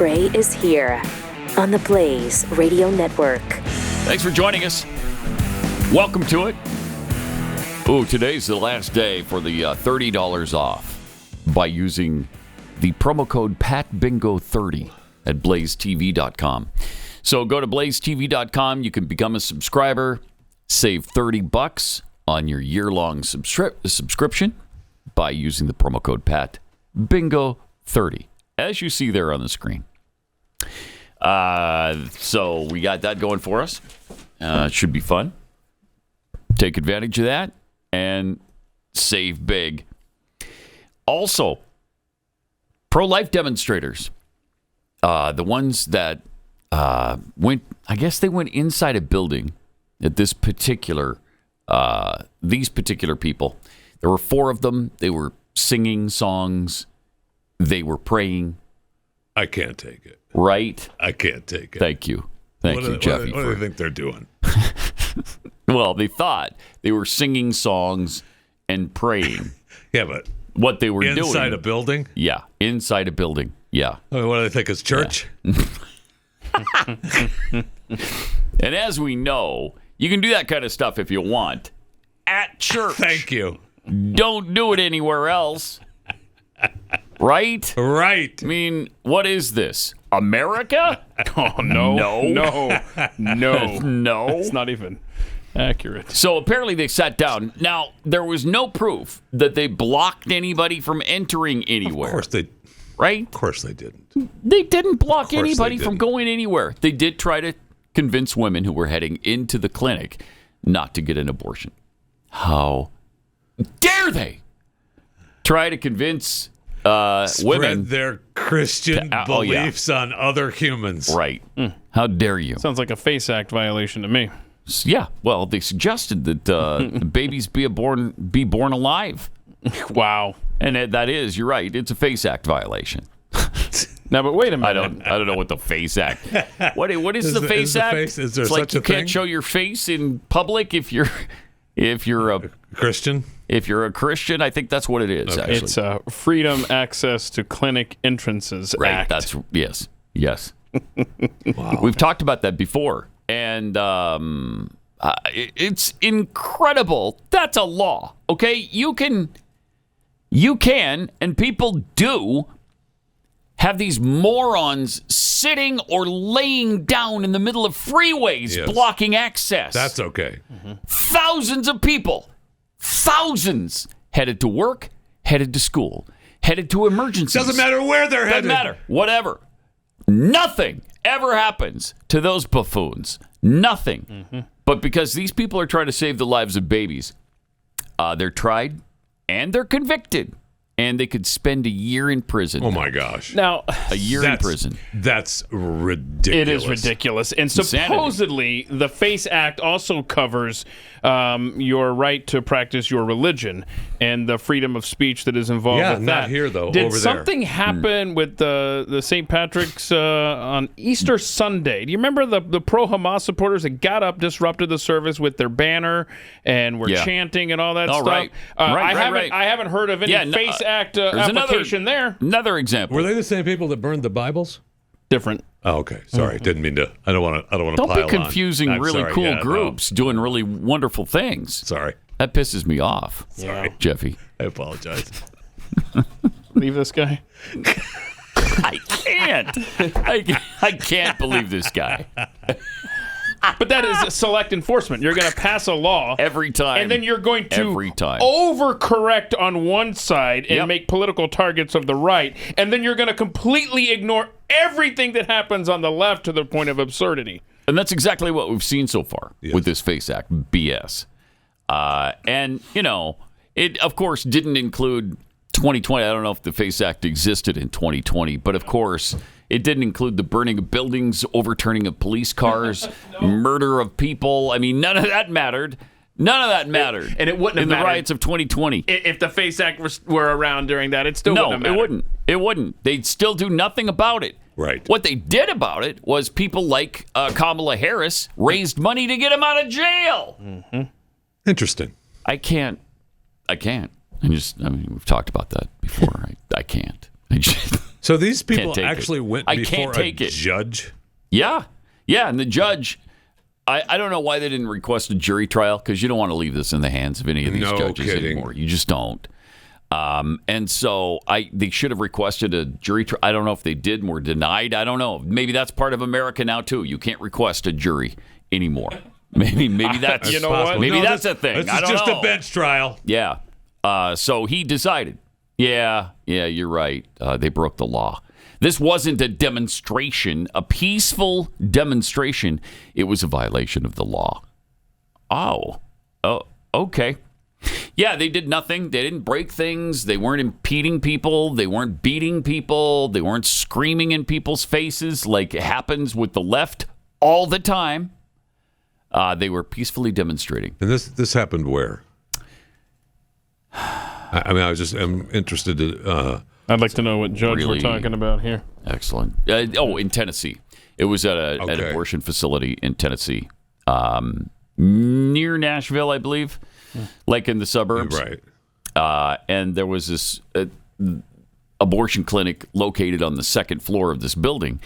Trey is here on the Blaze Radio Network. Thanks for joining us. Welcome to it. Ooh, today's the last day for the $30 off by using the promo code PATBingo30 at blazetv.com. So go to blazetv.com. You can become a subscriber, save $30 on your year-long subscription by using the promo code PATBingo30, as you see there on the screen. So we got that going for us. It should be fun. Take advantage of that and save big. Also, pro-life demonstrators, the ones that went inside a building at these particular people. There were 4 of them. They were singing songs. They were praying. I can't take it. Right? I can't take it. Thank you. Thank you, Jeffy. What do they think they're doing? Well, they thought they were singing songs and praying. Yeah, but what they were doing. Inside a building? Yeah, inside a building. Yeah. I mean, what do they think? It's church? Yeah. And as we know, you can do that kind of stuff if you want at church. Thank you. Don't do it anywhere else. Right? Right. I mean, what is this? America? Oh, no. No. No. It's not even accurate. So apparently they sat down. Now, there was no proof that they blocked anybody from entering anywhere. Of course they Right? Of course they didn't. They didn't block anybody from going anywhere. They did try to convince women who were heading into the clinic not to get an abortion. How dare they try to convince women their Christian beliefs on other humans? Right. How dare you? Sounds like a FACE Act violation to me. Yeah. Well, they suggested that babies be born alive. Wow. And that is, you're right, it's a FACE Act violation. Now, but wait a minute. I don't know what the FACE Act. What is the FACE Act? Is there it's such like you a thing? can't show your face in public if you're a Christian. If you're a Christian, I think that's what it is. Okay. Actually, It's Freedom Access to Clinic Entrances right. Act. That's yes. Wow. We've talked about that before, and it's incredible. That's a law. Okay, you can, and people do have these morons sitting or laying down in the middle of freeways, blocking access. That's okay. Thousands of people, headed to work, headed to school, headed to emergencies. Doesn't matter where they're headed. Doesn't matter. Whatever. Nothing ever happens to those buffoons. Nothing. But because these people are trying to save the lives of babies, they're tried and they're convicted. And they could spend a year in prison. Oh, my gosh. Now, a year in prison. That's ridiculous. It is ridiculous. And supposedly, the FACE Act also covers your right to practice your religion and the freedom of speech that is involved with that. Yeah, not here, though. Did over something happen with the St. Patrick's on Easter Sunday? Do you remember the pro-Hamas supporters that got up, disrupted the service with their banner, and were chanting and all that stuff? Right. I haven't heard of any FACE Act application there. Another example. Were they the same people that burned the Bibles? Different. Oh, okay. Sorry, didn't mean to. I don't want to. Don't pile be confusing on. really cool groups doing really wonderful things. Sorry. That pisses me off. Sorry, Jeffy. I apologize. Leave this guy. I can't. I can't believe this guy. But that is select enforcement. You're going to pass a law every time, and then you're going to overcorrect on one side and make political targets of the right, and then you're going to completely ignore everything that happens on the left to the point of absurdity. And that's exactly what we've seen so far with this FACE Act BS. And it of course didn't include 2020. I don't know if the FACE Act existed in 2020, but of course. It didn't include the burning of buildings, overturning of police cars, murder of people. I mean, none of that mattered. None of that mattered. And it wouldn't have in the riots of 2020. If the FACE Act were around during that, it still wouldn't have mattered. No, it wouldn't. It wouldn't. They'd still do nothing about it. Right. What they did about it was people like Kamala Harris raised money to get him out of jail. Mm-hmm. Interesting. I can't. I mean, we've talked about that before. I can't. So these people Can't take actually it. went I before can't take a it. judge? Yeah. And the judge, I don't know why they didn't request a jury trial, because you don't want to leave this in the hands of any of these judges anymore. You just don't. And so they should have requested a jury trial. I don't know if they did and were denied. I don't know. Maybe that's part of America now, too. You can't request a jury anymore. Maybe that's you know what? Maybe that's a thing. This I is don't just know. a bench trial. Yeah. So he decided, yeah, you're right. They broke the law. This wasn't a demonstration, a peaceful demonstration. It was a violation of the law. Oh, okay. Yeah, they did nothing. They didn't break things. They weren't impeding people. They weren't beating people. They weren't screaming in people's faces like it happens with the left all the time. They were peacefully demonstrating. And this happened where? I mean, I'm interested to... I'd like to know what judge Really we're talking about here. Excellent. In Tennessee. It was at an abortion facility in Tennessee, near Nashville, I believe, like in the suburbs. Right. And there was this abortion clinic located on the second floor of this building,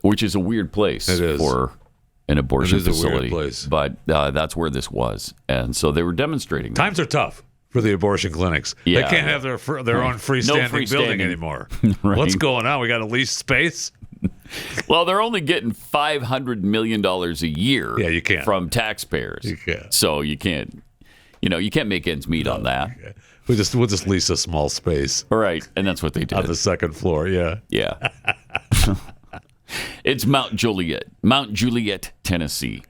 which is a weird place for an abortion facility. A weird place. But that's where this was. And so they were demonstrating. Times are tough for the abortion clinics. Yeah. They can't have their own freestanding building anymore. Right. What's going on? We got to lease space? Well, they're only getting $500 million a year you can't. from taxpayers. You can't. So you can't, you can't make ends meet on that. Okay. We'll just lease a small space. All right. And that's what they did. On the second floor, yeah. Yeah. It's Mount Juliet, Tennessee,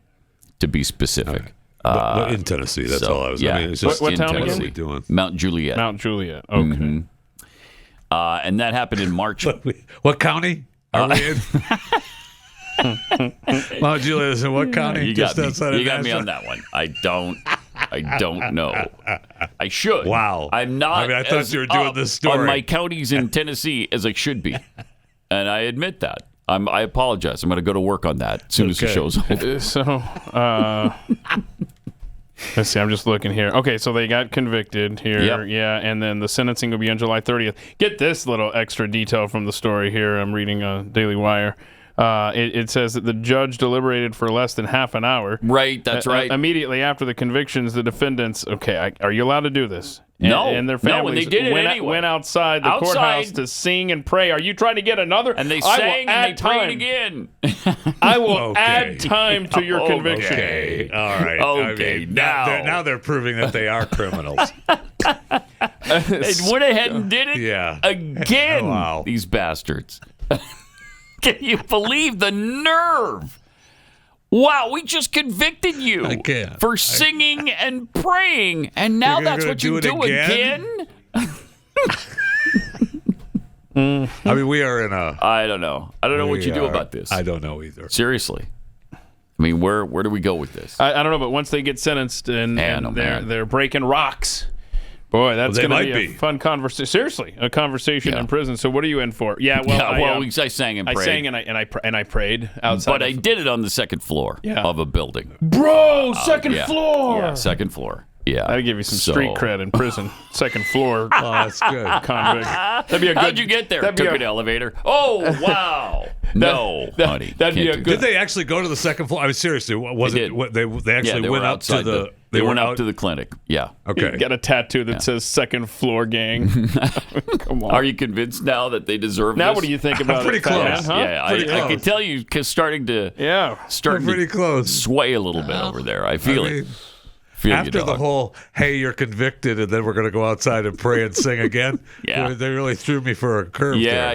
to be specific. But in Tennessee, that's all I was. Yeah. I mean, it's just What in town Tennessee. What are we doing? Mount Juliet. Mount Juliet. Okay. And that happened in March. What county are we in? Mount Juliet is in what county? You got me. You got me on that one. I don't know. I should. Wow. I'm not. I mean, I thought as you were doing up this story on my counties in Tennessee as I should be, and I admit that. I apologize. I'm going to go to work on that as soon as the show's over. So, let's see. I'm just looking here. Okay, so they got convicted here. Yep. Yeah, and then the sentencing will be on July 30th. Get this little extra detail from the story here. I'm reading Daily Wire. It says that the judge deliberated for less than half an hour. Right, that's right. Immediately after the convictions, the defendants, are you allowed to do this? No. And their No, and families they did it anyway. went outside the courthouse to sing and pray. Are you trying to get another? And they I sang will add and they prayed again. I will add time to your conviction. Okay, all right. Okay, I mean, now they're proving that they are criminals. They went ahead and did it Yeah. again. Wow. These bastards. Can you believe the nerve? Wow, we just convicted you I can't. for singing and praying, and now You're that's gonna what you do do it again? I mean, we are in a... I don't know. I don't know what you do about this. I don't know either. Seriously. I mean, where do we go with this? I don't know, but once they get sentenced and they're breaking rocks, boy, that's going to be a fun conversation. Seriously, a conversation in prison. So what are you in for? Yeah, well, I sang and prayed. I sang and I prayed outside. But I did it on the second floor of a building. Bro, second floor. Yeah, second floor. Yeah. That'd give you some street cred in prison. Second floor. Oh, that's good. Convict. That'd be a good. How'd you get there? Took an elevator. Oh, wow. No, honey. That'd be a good. Did they actually go to the second floor? I mean, seriously, was they it? did. They actually went up to the. They went out to the clinic. Yeah. Okay. You got a tattoo that says "Second Floor Gang." Come on. Are you convinced now that they deserve now this? what do you think about Pretty it? close. Huh? Yeah, I can tell you starting to pretty close. Sway a little bit over there. I feel it. After the whole, hey, you're convicted, and then we're going to go outside and pray and sing again. Yeah. They really threw me for a curve. Yeah.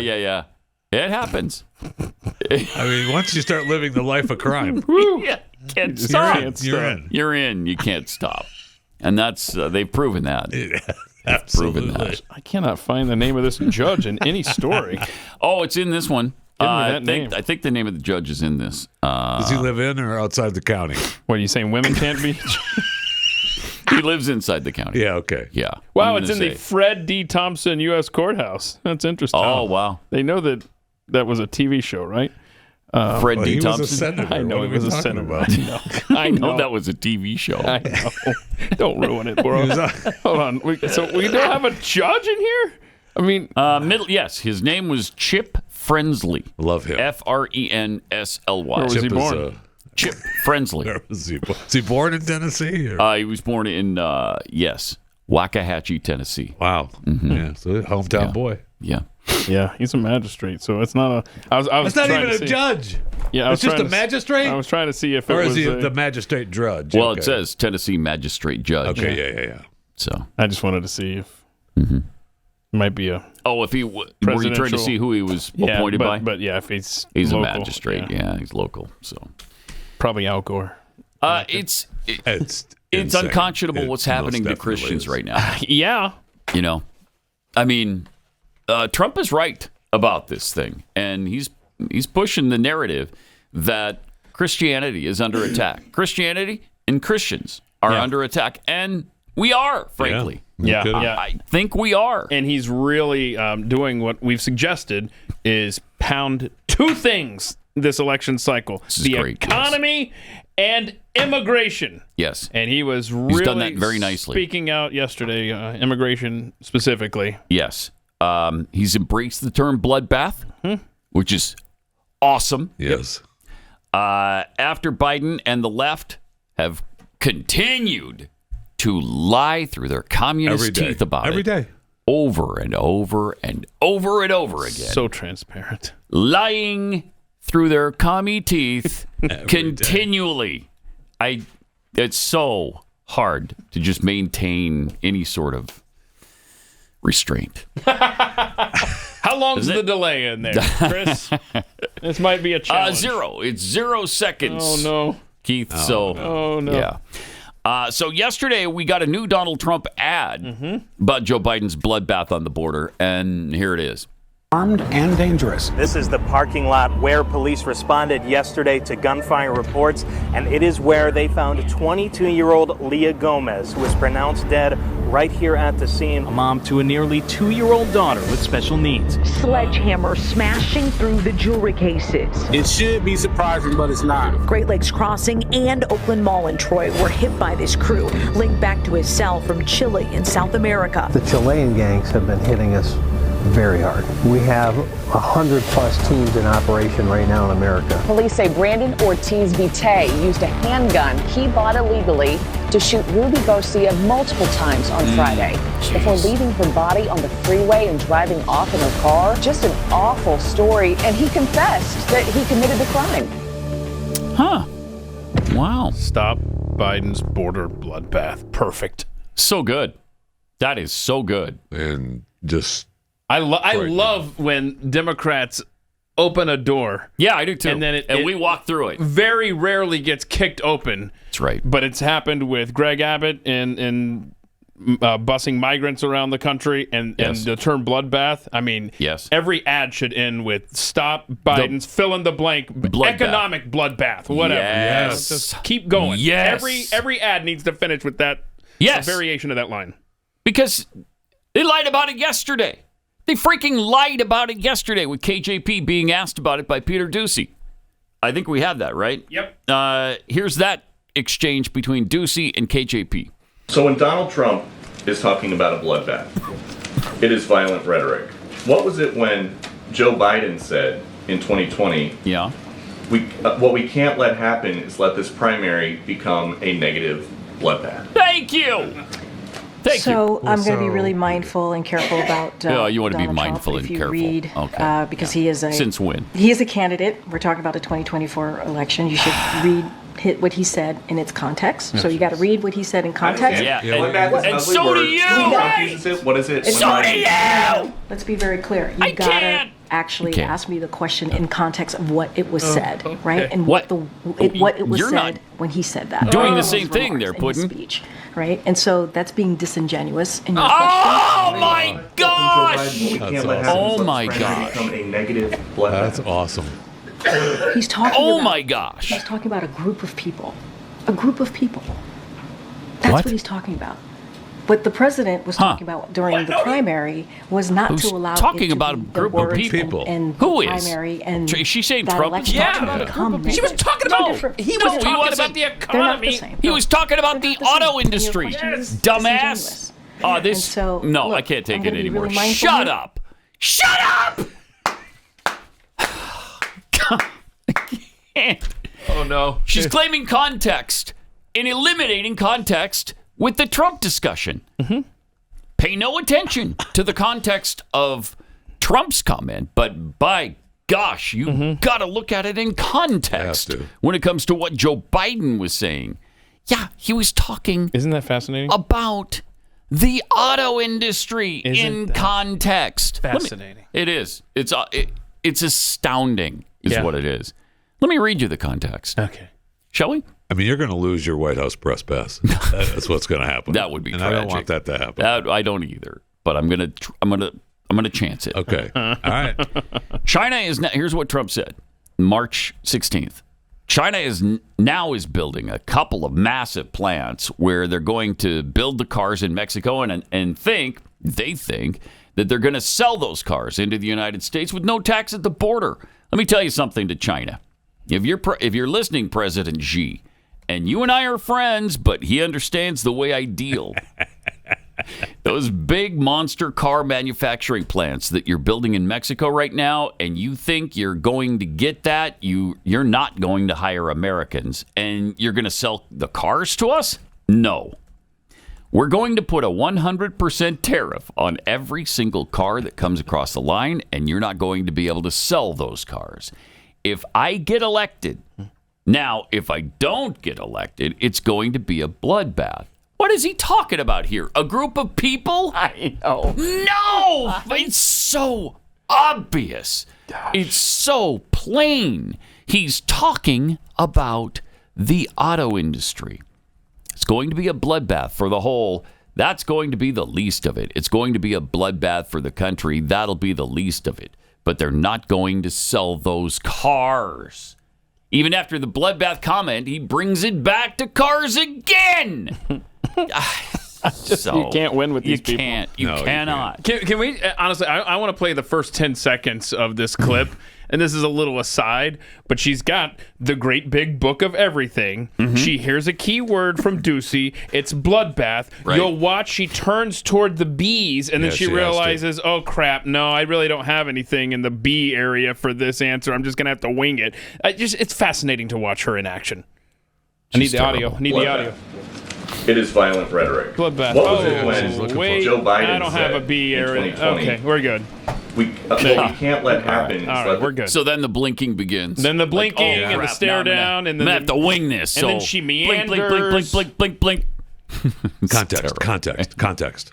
It happens. I mean, once you start living the life of crime, Yeah, can't stop. you're in. You're in. You can't stop. And that's they've proven that. Absolutely. Proven that. I cannot find the name of this judge in any story. Oh, it's in this one. Give me that name. I think the name of the judge is in this. Does he live in or outside the county? What are you saying? Women can't be? He lives inside the county. Yeah, okay. Yeah. Wow, it's in the Fred D. Thompson U.S. Courthouse. That's interesting. Oh, wow. They know that was a TV show, right? Fred D. He Thompson. was a senator. I know What he are was we a talking senator. about? I know. that was a TV show. I know. Don't ruin it, bro. He was Hold on. So we don't have a judge in here? I mean, yes, his name was Chip Frensley. Love him. Frensley. Where was he born? Chip Frensley. Where was he? Was he born in Tennessee? Or? He was born in Waxahachie, Tennessee. Wow. Yeah, so hometown boy. Yeah. Yeah, he's a magistrate, so it's not a. I was It's not trying even to a see. judge. Yeah, It's just a magistrate? I was trying to see if Or it is was. he the magistrate judge? Well, Okay. it says Tennessee magistrate judge. Okay, yeah. So. I just wanted to see if it might be a. Oh, if he were you trying to Presidential- see who he was appointed by? But yeah, if he's He's local, a magistrate. Yeah, he's local. So probably Al Gore. it's insane. unconscionable what's It happening most to definitely Christians is. right now. Yeah, You know, I mean, Trump is right about this thing, and he's pushing the narrative that Christianity is under attack. Christianity and Christians are under attack, and we are, frankly. yeah. I think we are. And he's really doing what we've suggested is pound two things this election cycle: is the great, economy and immigration. Yes. And he was really done that very nicely. speaking out yesterday, immigration specifically. Yes. He's embraced the term bloodbath, which is awesome. Yes. After Biden and the left have continued to lie through their communist teeth about Every it day. over and over and over and over again. So transparent. Lying through their commie teeth continually. It's so hard to just maintain any sort of restraint. How long's the delay in there, Chris? This might be a challenge. 0. It's 0 seconds. Oh, no. Keith. Oh, no. Yeah. So yesterday we got a new Donald Trump ad about Joe Biden's bloodbath on the border, and here it is. Armed and dangerous. This is the parking lot where police responded yesterday to gunfire reports, and it is where they found 22-year-old Leah Gomez, who was pronounced dead right here at the scene. A mom to a nearly 2-year-old daughter with special needs. Sledgehammer smashing through the jewelry cases. It should be surprising, but it's not. Great Lakes Crossing and Oakland Mall in Troy were hit by this crew, linked back to his cell from Chile in South America. The Chilean gangs have been hitting us very hard. We have 100+ teams in operation right now in America. Police say Brandon Ortiz Vite used a handgun he bought illegally to shoot Ruby Garcia multiple times on Friday before leaving her body on the freeway and driving off in her car. Just an awful story, and he confessed that he committed the crime. Huh. Wow. Stop Biden's border bloodbath. Perfect. So good. That is so good. And just... I love when Democrats open a door. Yeah, I do too. And then we walk through it. Very rarely gets kicked open. That's right. But it's happened with Greg Abbott and busing migrants around the country, and the term bloodbath. I mean, every ad should end with "Stop Biden's fill in the blank economic bloodbath." Whatever. Yes. Just keep going. Yes. Every ad needs to finish with that. Yes. A variation of that line. Because they lied about it yesterday. They freaking lied about it yesterday with KJP being asked about it by Peter Doocy. I think we have that, right? Yep. Here's that exchange between Doocy and KJP. So when Donald Trump is talking about a bloodbath, it is violent rhetoric. What was it when Joe Biden said in 2020? Yeah. What we can't let happen is let this primary become a negative bloodbath. Thank you. So I'm going to be really mindful and careful about you want to be Donald mindful Trump and if you careful. read, Okay. because he is a... Since when? He is a candidate. We're talking about a 2024 election. You should hit what he said in its context. So you got to read what he said in context. Yeah. And so do you. What is it? So do you. Let's be very clear. You got to actually ask me the question in context of what it was said, right? And what it was said when he said that. Doing the same thing there, Putin. Speech, right? And so that's being disingenuous in your question. My gosh! Oh my gosh! Become a negative bloodbath. That's awesome. He's talking my gosh. He's talking about a group of people. A group of people. That's what he's talking about. What the president was talking about during the primary was not to allow talking it to about be a group of people. And Who the is? primary and Is she saying that Trump? election. Yeah. She was talking about. He was talking about the economy. He was talking about the auto industry. Dumbass. Oh, And so, no, look, I can't take I'm it gonna be anymore. really mindful Shut here. up! Shut up! Oh, no. She's claiming context and eliminating context with the Trump discussion. Pay no attention to the context of Trump's comment, but by gosh, you got to look at it in context when it comes to what Joe Biden was saying. Yeah, he was talking. Isn't that fascinating? About the auto industry in context. Fascinating. It is. It's astounding, is what it is. Let me read you the context. Okay. Shall we? I mean, you're going to lose your White House press pass. That's what's going to happen. That would be tragic. I don't want that to happen. I don't either. But I'm gonna chance it. Okay. All right. China is now. Here's what Trump said, March 16th. China is building a couple of massive plants where they're going to build the cars in Mexico and they think that they're going to sell those cars into the United States with no tax at the border. Let me tell you something to China. If you're listening, President Xi, and you and I are friends, but he understands the way I deal. Those big monster car manufacturing plants that you're building in Mexico right now, and you think you're going to get that, you're not going to hire Americans, and you're going to sell the cars to us? No. We're going to put a 100% tariff on every single car that comes across the line, and you're not going to be able to sell those cars. If I get elected, now, if I don't get elected, it's going to be a bloodbath. What is he talking about here? A group of people? I know. No! It's so obvious. Gosh. It's so plain. He's talking about the auto industry. It's going to be a bloodbath for the whole. That's going to be the least of it. It's going to be a bloodbath for the country. That'll be the least of it. But they're not going to sell those cars. Even after the bloodbath comment, he brings it back to cars again. You can't win with these people. You cannot. Can we, honestly, I want to play the first 10 seconds of this clip. And this is a little aside, but she's got the great big book of everything. She hears a key word from Ducey. It's bloodbath. Right. You'll watch. She turns toward the B's, and then she realizes, oh, crap, no, I really don't have anything in the B area for this answer. I'm just going to have to wing it. It's fascinating to watch her in action. I need the audio. It is violent rhetoric. Bloodbath. What was it when Joe Biden I don't have a B area. Okay, we're good. We can't let happen. All right, we're good. So then the blinking begins. Then the blinking and the stare down, and then I have to wing this. And then she meanders. Blink. Context.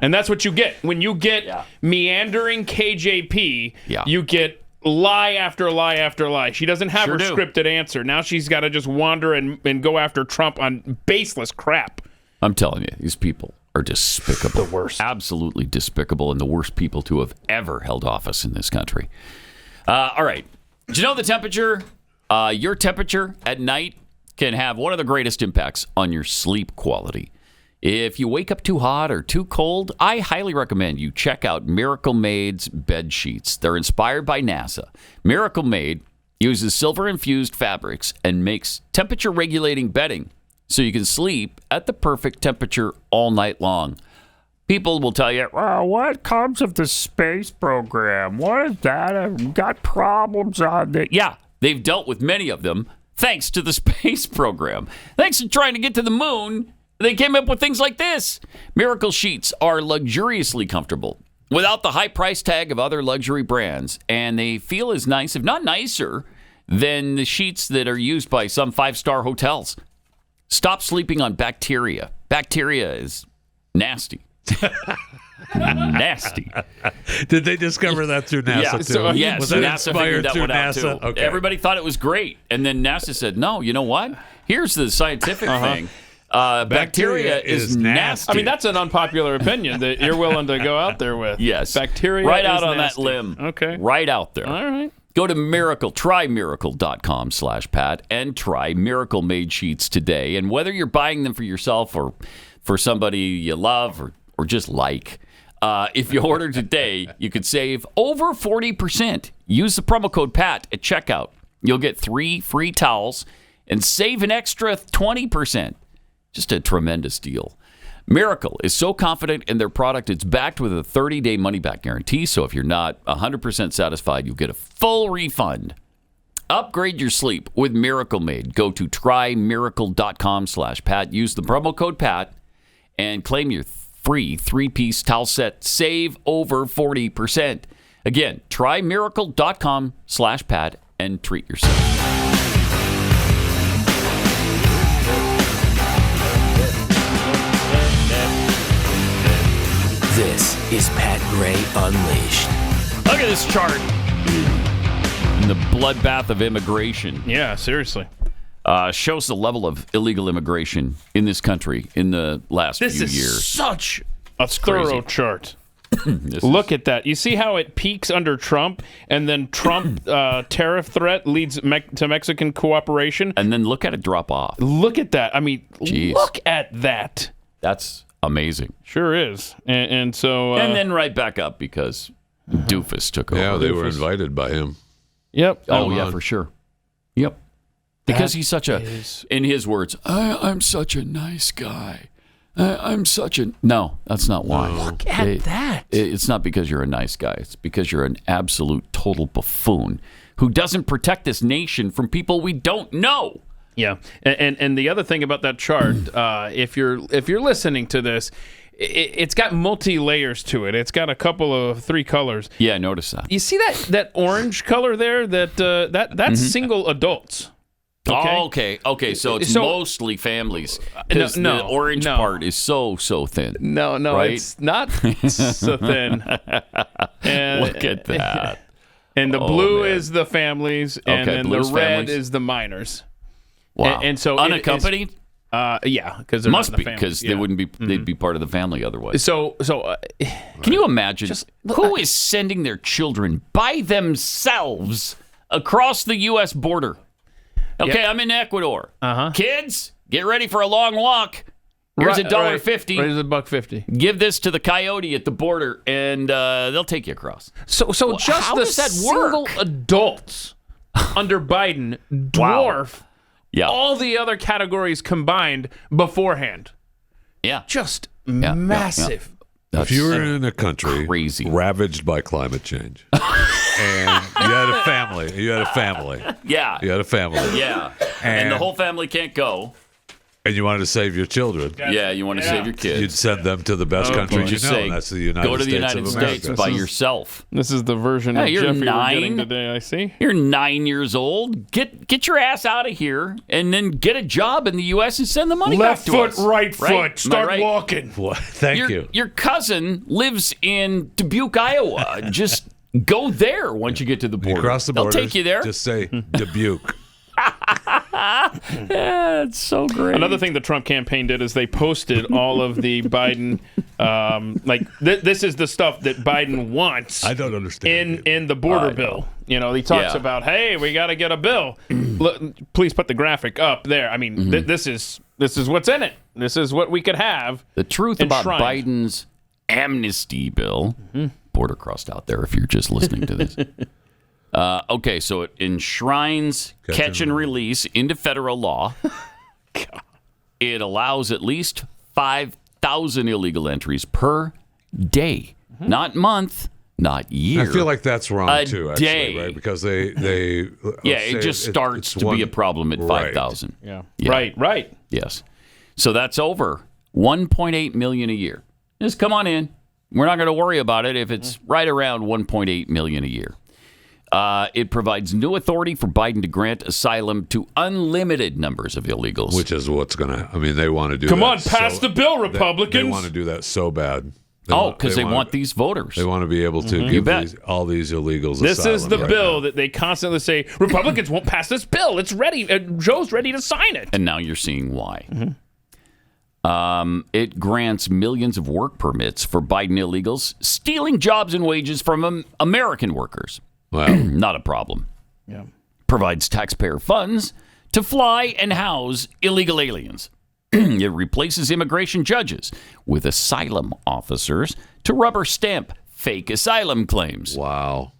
And that's what you get when you get meandering KJP. You get lie after lie after lie. She doesn't have her scripted answer. Now she's got to just wander and go after Trump on baseless crap. I'm telling you, these people are despicable. The worst. Absolutely despicable, and the worst people to have ever held office in this country. All right. Did you know the temperature? Your temperature at night can have one of the greatest impacts on your sleep quality. If you wake up too hot or too cold, I highly recommend you check out Miracle Made's bed sheets. They're inspired by NASA. Miracle Made uses silver-infused fabrics and makes temperature-regulating bedding so you can sleep at the perfect temperature all night long. People will tell you, well, what comes of the space program? What is that? I've got problems on that. Yeah, they've dealt with many of them thanks to the space program. Thanks to trying to get to the moon, they came up with things like this. Miracle sheets are luxuriously comfortable without the high price tag of other luxury brands, and they feel as nice, if not nicer, than the sheets that are used by some five-star hotels. Stop sleeping on bacteria. Bacteria is nasty. Nasty. Did they discover that through NASA too? Yes, was that NASA inspired figured that through one out NASA? too. Okay. Everybody thought it was great, and then NASA said, "No, you know what? Here's the scientific thing. Bacteria is nasty." I mean, that's an unpopular opinion that you're willing to go out there with. Yes, bacteria right out is on nasty. that limb. Okay, right out there. All right. Go to trymiracle.com/Pat and try Miracle Made sheets today. And whether you're buying them for yourself or for somebody you love or just like, if you order today, you could save over 40%. Use the promo code PAT at checkout. You'll get 3 free towels and save an extra 20%. Just a tremendous deal. Miracle is so confident in their product, it's backed with a 30-day money-back guarantee. So if you're not 100% satisfied, you'll get a full refund. Upgrade your sleep with Miracle Made. Go to trymiracle.com/Pat. Use the promo code PAT and claim your free 3-piece towel set. Save over 40%. Again, trymiracle.com/Pat and treat yourself. This is Pat Gray Unleashed. Look at this chart. In the bloodbath of immigration. Yeah, seriously. Shows the level of illegal immigration in this country in the last few years. This is such a crazy. thorough chart. Look at that. You see how it peaks under Trump, and then Trump tariff threat leads to Mexican cooperation. And then look at it drop off. Look at that. I mean, Jeez. Look at that. That's amazing. Sure is. And so... and then right back up because Doofus took over. Yeah, they were invited by him. Yep. Oh, yeah, for sure. Yep. Because he's such in his words, I'm such a nice guy. I'm such a... No, that's not why. Look at that. It's not because you're a nice guy. It's because you're an absolute total buffoon who doesn't protect this nation from people we don't know. Yeah. And the other thing about that chart, if you're listening to this, it's got multi-layers to it. It's got a couple of 3 colors. Yeah, I noticed that. You see that orange color there? That's single adults. Okay. Okay. So it's mostly families. Because the orange part is so thin. No, right? It's not so thin. And, look at that. And the blue is the families, and then the red is the minors. Wow. And so unaccompanied? Yeah, because they're must not be the because they wouldn't be. They'd be part of the family otherwise. So can you imagine who is sending their children by themselves across the U.S. border? Okay, I'm in Ecuador. Kids, get ready for a long walk. Here's $1.50. Here's $1.50. Give this to the coyote at the border, and they'll take you across. So just how the does that single work? Adults under Biden dwarf all the other categories combined beforehand. Yeah, just massive. If you were in a country ravaged by climate change, and you had a family, yeah, you had a family, yeah, and the whole family can't go, and you wanted to save your children, you want to save your kids, you'd send them to the best country you know, and that's the United States. Go to the United States by yourself. This is the version of you're Jeffy 9. we're getting today, I see. You're 9 years old. Get your ass out of here, and then get a job in the U.S. and send the money back to us. Left foot, right foot. Start walking. Thank you. Your cousin lives in Dubuque, Iowa. Just go there once you get to the border. You cross the border. They'll take you there. Just say Dubuque. Yeah, it's so great. Another thing the Trump campaign did is they posted all of the Biden, this is the stuff that Biden wants. I don't understand. In the border bill. You know, he talks about, hey, we got to get a bill. Look, please put the graphic up there. I mean, this is what's in it. This is what we could have. The truth about Biden's amnesty bill, border crossed out there if you're just listening to this. Okay, so it enshrines catch and release into federal law. It allows at least 5,000 illegal entries per day, not month, not year. I feel like that's wrong too, actually, day. right? Because they it just starts to be a problem at 5,000. Yeah. Right. Yes. So that's over 1.8 million a year. Just come on in. We're not going to worry about it if it's right around 1.8 million a year. It provides new authority for Biden to grant asylum to unlimited numbers of illegals. Which is what's going to... I mean, they want to do Come that. on, pass the bill, Republicans. They want to do that so bad. Because they want these voters. They want to be able to give all these illegals This asylum is the right bill now. that they constantly say, Republicans won't pass this bill. It's ready. Joe's ready to sign it. And now you're seeing why. It grants millions of work permits for Biden illegals, stealing jobs and wages from American workers. Wow. Not a problem. Yeah. Provides taxpayer funds to fly and house illegal aliens. It replaces immigration judges with asylum officers to rubber stamp fake asylum claims. Wow.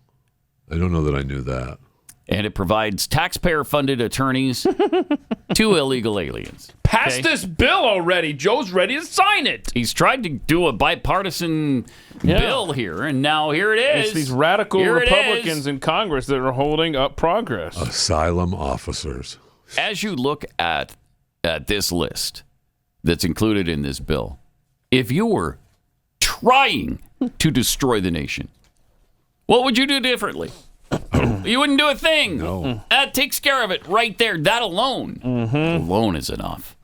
I don't know that I knew that. and it provides taxpayer-funded attorneys to illegal aliens. Pass this bill already. Joe's ready to sign it. He's tried to do a bipartisan bill here, and now here it is. It's these radical Republicans in Congress that are holding up progress. Asylum officers. As you look at this list that's included in this bill, if you were trying to destroy the nation, what would you do differently? You wouldn't do a thing. No. That takes care of it right there. That alone is enough.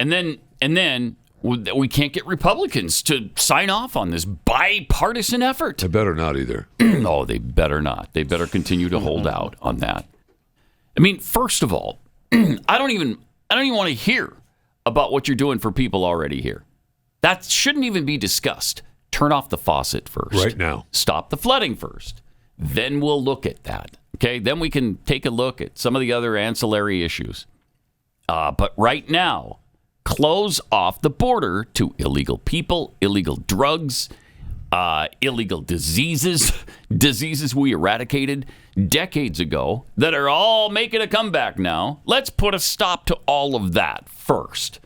And then we can't get Republicans to sign off on this bipartisan effort. They better not either. No, they better not. They better continue to hold out on that. I mean, first of all, I don't even want to hear about what you're doing for people already here. That shouldn't even be discussed. Turn off the faucet first. Right now. Stop the flooding first. Then we'll look at that. Okay? Then we can take a look at some of the other ancillary issues. But right now, close off the border to illegal people, illegal drugs, illegal diseases we eradicated decades ago that are all making a comeback now. Let's put a stop to all of that first.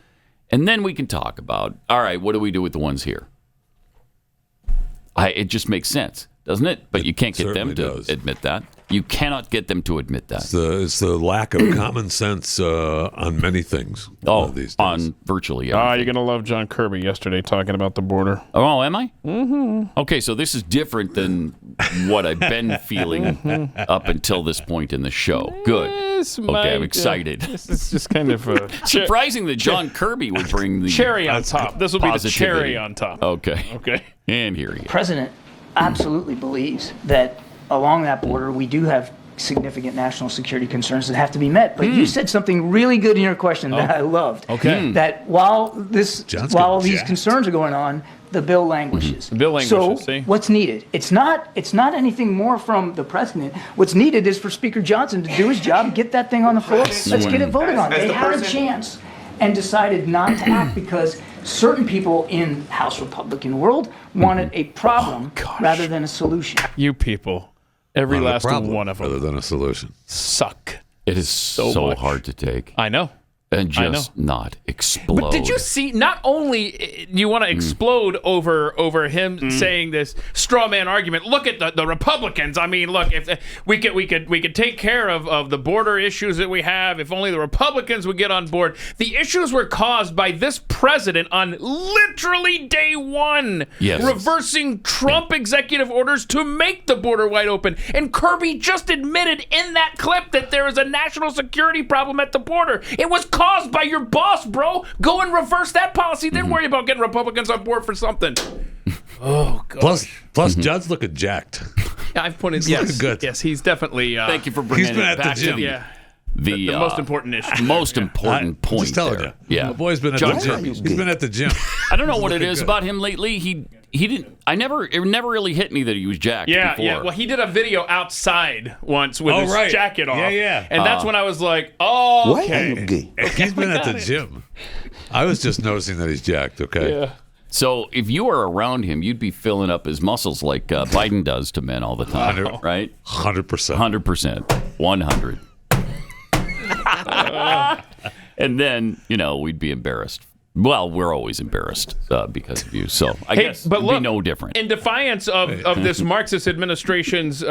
And then we can talk about, all right, what do we do with the ones here? It just makes sense, doesn't it? But you can't get them to admit that. You cannot get them to admit that. It's the lack of common sense on many things these days. On virtually everything. You're going to love John Kirby yesterday talking about the border. Oh, am I? Mm-hmm. Okay, so this is different than what I've been feeling up until this point in the show. Good. Okay, I'm excited. This is just kind of surprising that John Kirby would bring the cherry on top. This will be the cherry on top. Okay. And here he is. The president absolutely believes that along that border, we do have significant national security concerns that have to be met. But you said something really good in your question that I loved. Okay. That while these concerns are going on, the bill languishes. The bill languishes, so what's needed? It's not anything more from the president. What's needed is for Speaker Johnson to do his job and get that thing on the floor. Let's get it voted on. They had a chance and decided not to act because certain people in House Republican world wanted a problem rather than a solution. You people, every last one of them, rather than a solution, suck. It is so hard to take. I know. And just not explode. But did you see, not only you want to explode over him saying this straw man argument, look at the Republicans. I mean, look, if we could take care of the border issues that we have, if only the Republicans would get on board. The issues were caused by this president on literally day one, reversing Trump executive orders to make the border wide open. And Kirby just admitted in that clip that there is a national security problem at the border. It was caused by your boss, bro. Go and reverse that policy. Then worry about getting Republicans on board for something. Oh, God. Plus, Judd's looking jacked. Yeah, I've pointed. Yes, good. Yes, he's definitely. Thank you for bringing it back to the most important issue. Most important point. Just telling you. Yeah, the boy's been at the gym. He's been at the gym. I don't know what it is about him lately. He didn't. It never really hit me that he was jacked. Before. Yeah. Well, he did a video outside once with his jacket off. Yeah. And that's when I was like, oh, okay. He's been at the gym. I was just noticing that he's jacked. Okay. Yeah. So if you were around him, you'd be filling up his muscles like Biden does to men all the time, right? 100%. 100%. 100. And then, we'd be embarrassed. Well, we're always embarrassed because of you. So I guess it'd be no different. In defiance of this Marxist administration's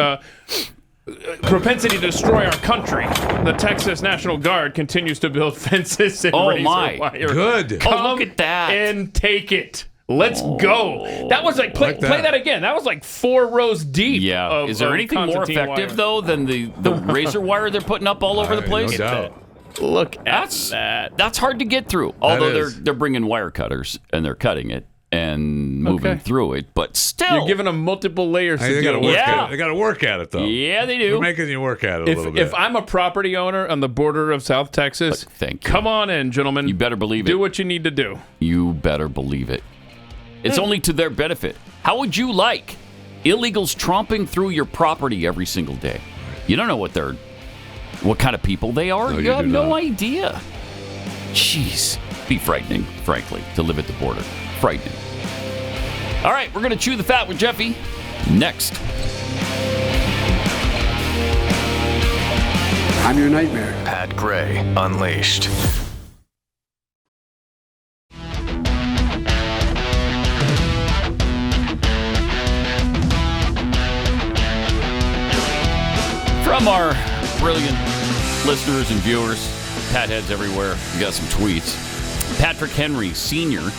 propensity to destroy our country, the Texas National Guard continues to build fences and razor wire. Good. Look at that. And take it. Let's go. That was like, play that again. That was like 4 rows deep. Yeah. Is there anything more effective, though, than the razor wire they're putting up all over the place? No doubt. Look at that. That's hard to get through. Although they're bringing wire cutters and they're cutting it and moving through it, but still, you're giving them multiple layers to do. They got to work at it, though. Yeah, they do. They're making you work at it a little bit. If I'm a property owner on the border of South Texas, come on in, gentlemen. You better believe it. Do what you need to do. You better believe it. It's only to their benefit. How would you like illegals tromping through your property every single day? You don't know what kind of people they are. No, you have no not. idea. Jeez. Be frightening, frankly, to live at the border. Frightening. All right, we're going to chew the fat with Jeffy next. I'm your nightmare. Pat Gray Unleashed. From our brilliant listeners and viewers, Pat heads everywhere. We got some tweets. Patrick Henry Sr.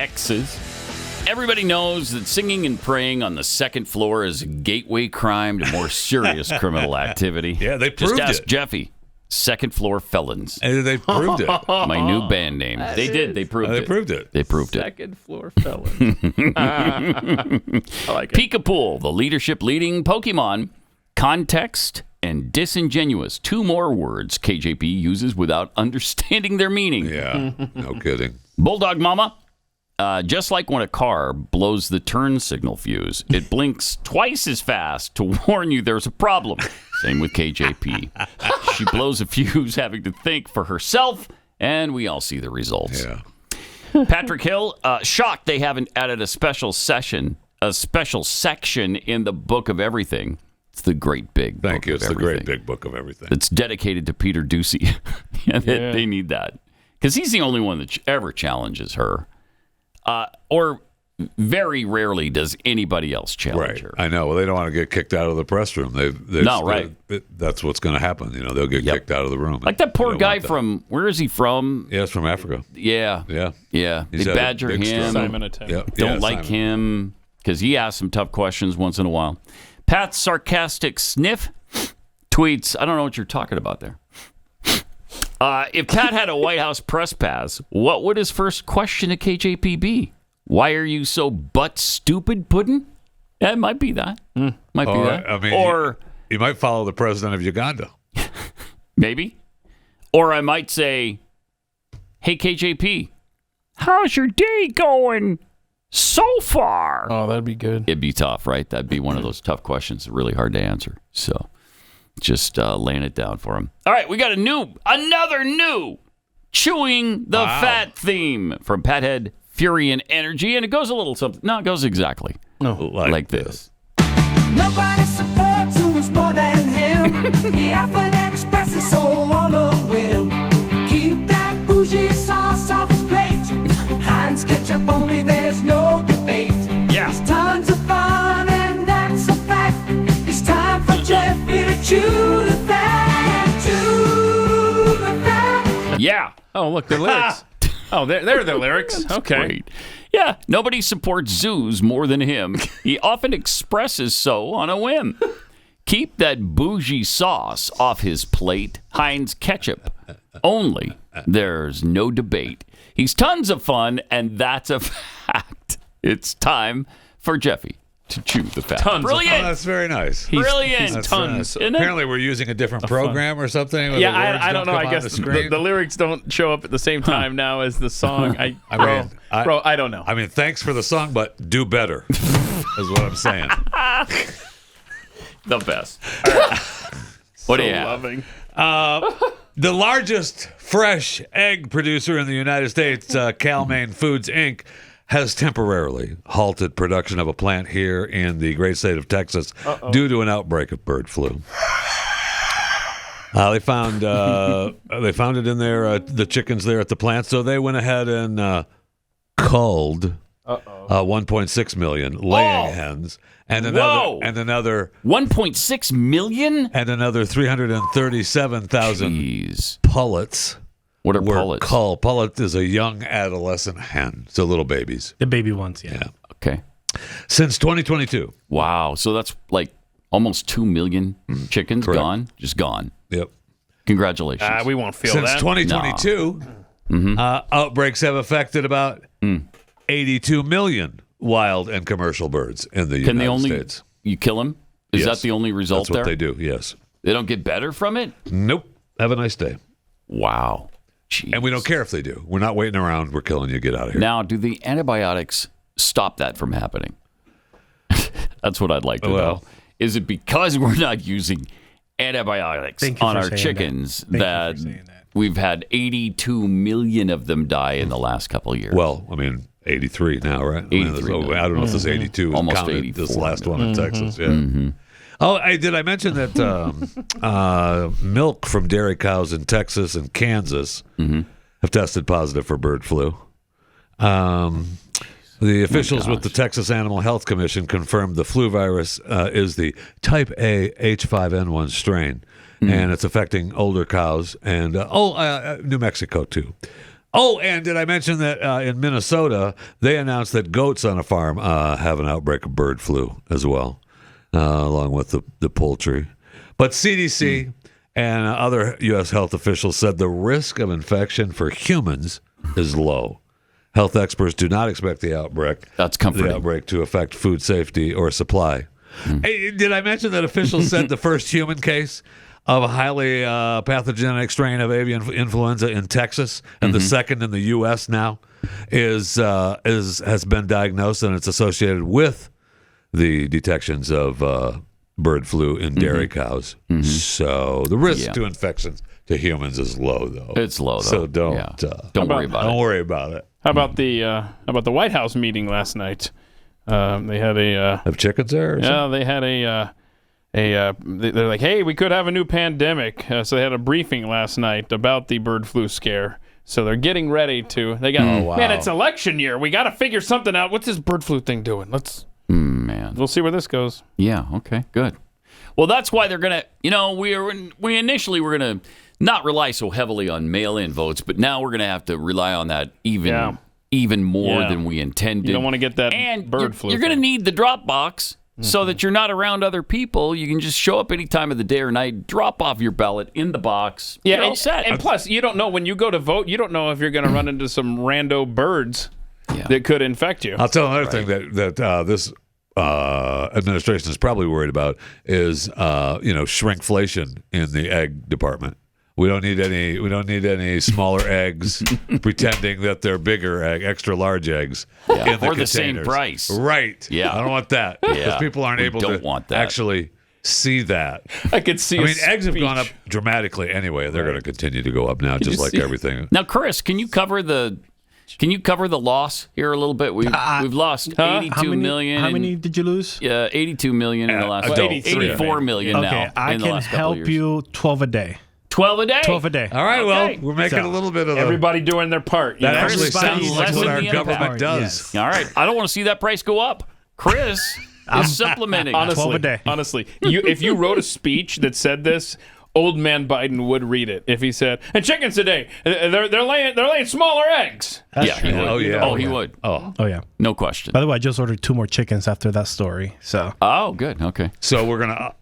X's. Everybody knows that singing and praying on the second floor is a gateway crime to more serious criminal activity. Yeah, they proved Just ask it. Second Floor Felons. And they proved it. My new band name. They did. They proved it. They proved it. They proved it. Second Floor Felons. I like it. Peekapool, the leadership leading Pokemon. Context and disingenuous. 2 more words KJP uses without understanding their meaning. Yeah, no kidding. Bulldog Mama. Just like when a car blows the turn signal fuse, it blinks twice as fast to warn you there's a problem. Same with KJP. She blows a fuse having to think for herself, and we all see the results. Yeah. Patrick Hill, shocked they haven't added a special section in the Book of Everything. It's the great big book Thank you. of It's the everything. great big book of everything. It's dedicated to Peter Ducey. They need that. Because he's the only one that ever challenges her. Or very rarely does anybody else challenge her. I know. Well, they don't want to get kicked out of the press room. That's what's going to happen. They'll get kicked out of the room. Like that poor guy from, where is he from? Yeah, it's from Africa. Yeah. They He's had a badger big him. Simon attack. Don't like him because he asks some tough questions once in a while. Pat's sarcastic sniff tweets, I don't know what you're talking about there. If Pat had a White House press pass, what would his first question to KJP be? Why are you so butt stupid, Puddin'? Yeah, it might be that. Might be that. I mean, or you might follow the president of Uganda. Maybe. Or I might say, hey, KJP, how's your day going so far? Oh, that'd be good. It'd be tough, right? That'd be one of those tough questions, really hard to answer. So just laying it down for him. All right, we got another new Chewing the Fat theme from Pathead, Fury, and Energy. And it goes a little something. No, it goes exactly like this. Nobody supports who is more than him. He often expresses so on a whim. Keep that bougie sauce off his plate. Heinz ketchup only, there's no debate. Yeah. It's tons of fun and that's a fact. It's time for Jeffy to chew the fat. Chew the fat. Yeah. Oh, look, the lyrics. Oh, they're the lyrics. Okay. Great. Yeah, nobody supports zoos more than him. He often expresses so on a whim. Keep that bougie sauce off his plate. Heinz ketchup only. There's no debate. He's tons of fun, and that's a fact. It's time for Jeffy to chew the fat. Brilliant. That's very nice. Brilliant. That's tons. nice. Apparently, we're using a different program or something. Where Yeah, the words I don't know. come I on guess the lyrics don't show up at the same time now as the song. I don't know. I mean, thanks for the song, but do better, is what I'm saying. The best. What do you have? Loving. The largest fresh egg producer in the United States, Cal-Maine Foods, Inc., has temporarily halted production of a plant here in the great state of Texas due to an outbreak of bird flu. They found it in there, the chickens there at the plant, so they went ahead and culled 1.6 million laying hens and another 1.6 million and another 337,000 pullets. What are pullets? Pullet is a young adolescent hen. So little babies. The baby ones, yeah. Okay. Since 2022. Wow. So that's like almost 2 million chickens gone. Just gone. Yep. Congratulations. We won't feel Since that. 2022, outbreaks have affected about 82 million wild and commercial birds in the United States. You kill them? Is that the only result That's what they do, yes. They don't get better from it? Nope. Have a nice day. Wow. Jeez. And we don't care if they do. We're not waiting around. We're killing you. Get out of here. Now, do the antibiotics stop that from happening? That's what I'd like to know. Is it because we're not using antibiotics on our chickens that we've had 82 million of them die in the last couple of years? Well, I mean, 83 now, right? 83. I don't know if this 82 almost counted 84. this last one in Texas. Yeah. Oh, did I mention that milk from dairy cows in Texas and Kansas have tested positive for bird flu? The officials with the Texas Animal Health Commission confirmed the flu virus is the type A H5N1 strain, and it's affecting older cows and New Mexico too. Oh, and did I mention that in Minnesota they announced that goats on a farm have an outbreak of bird flu as well, along with the poultry. But CDC and other U.S. health officials said the risk of infection for humans is low. Health experts do not expect the outbreak to affect food safety or supply. Hey, did I mention that officials said the first human case of a highly pathogenic strain of avian influenza in Texas, and the second in the U.S. now has been diagnosed, and it's associated with the detections of bird flu in dairy cows. So the risk to infections to humans is low, though. It's low, though. So don't worry about it. Don't worry about it. How about the White House meeting last night? They had have chickens there? They had they're like, hey, we could have a new pandemic. So they had a briefing last night about the bird flu scare. So they're getting ready to. They got man, it's election year. We got to figure something out. What's this bird flu thing doing? We'll see where this goes. Yeah. Okay. Good. Well, that's why they're gonna. We initially were gonna not rely so heavily on mail-in votes, but now we're gonna have to rely on that even more than we intended. You don't want to get that bird flu. You're gonna need the drop box. So that you're not around other people, you can just show up any time of the day or night, drop off your ballot in the box. Yeah, and plus, you don't know when you go to vote, you don't know if you're going to run into some rando birds that could infect you. I'll tell another thing that this administration is probably worried about is shrinkflation in the egg department. We don't need any smaller eggs pretending that they're bigger extra large eggs in the or containers. The same price. Right. Yeah. I don't want that because people aren't able to actually see that. I could see. Eggs have gone up dramatically anyway. They're going to continue to go up now, just like everything. Now, Chris, can you cover the loss here a little bit? We've lost 82 million. How many did you lose? 82 million in the last 84 million now. Okay, I can help you 12 a day. 12 a day? 12 a day. All right, well, we're making a little bit of everybody doing their part. That actually sounds like what our government does. Yes. All right, I don't want to see that price go up. Chris is supplementing. Honestly, 12 a day. Honestly, if you wrote a speech that said this, old man Biden would read it if he said, "And chickens today, they're laying smaller eggs." He would. He would. Oh yeah. No question. By the way, I just ordered 2 more chickens after that story. So. Oh, good. Okay. So we're gonna.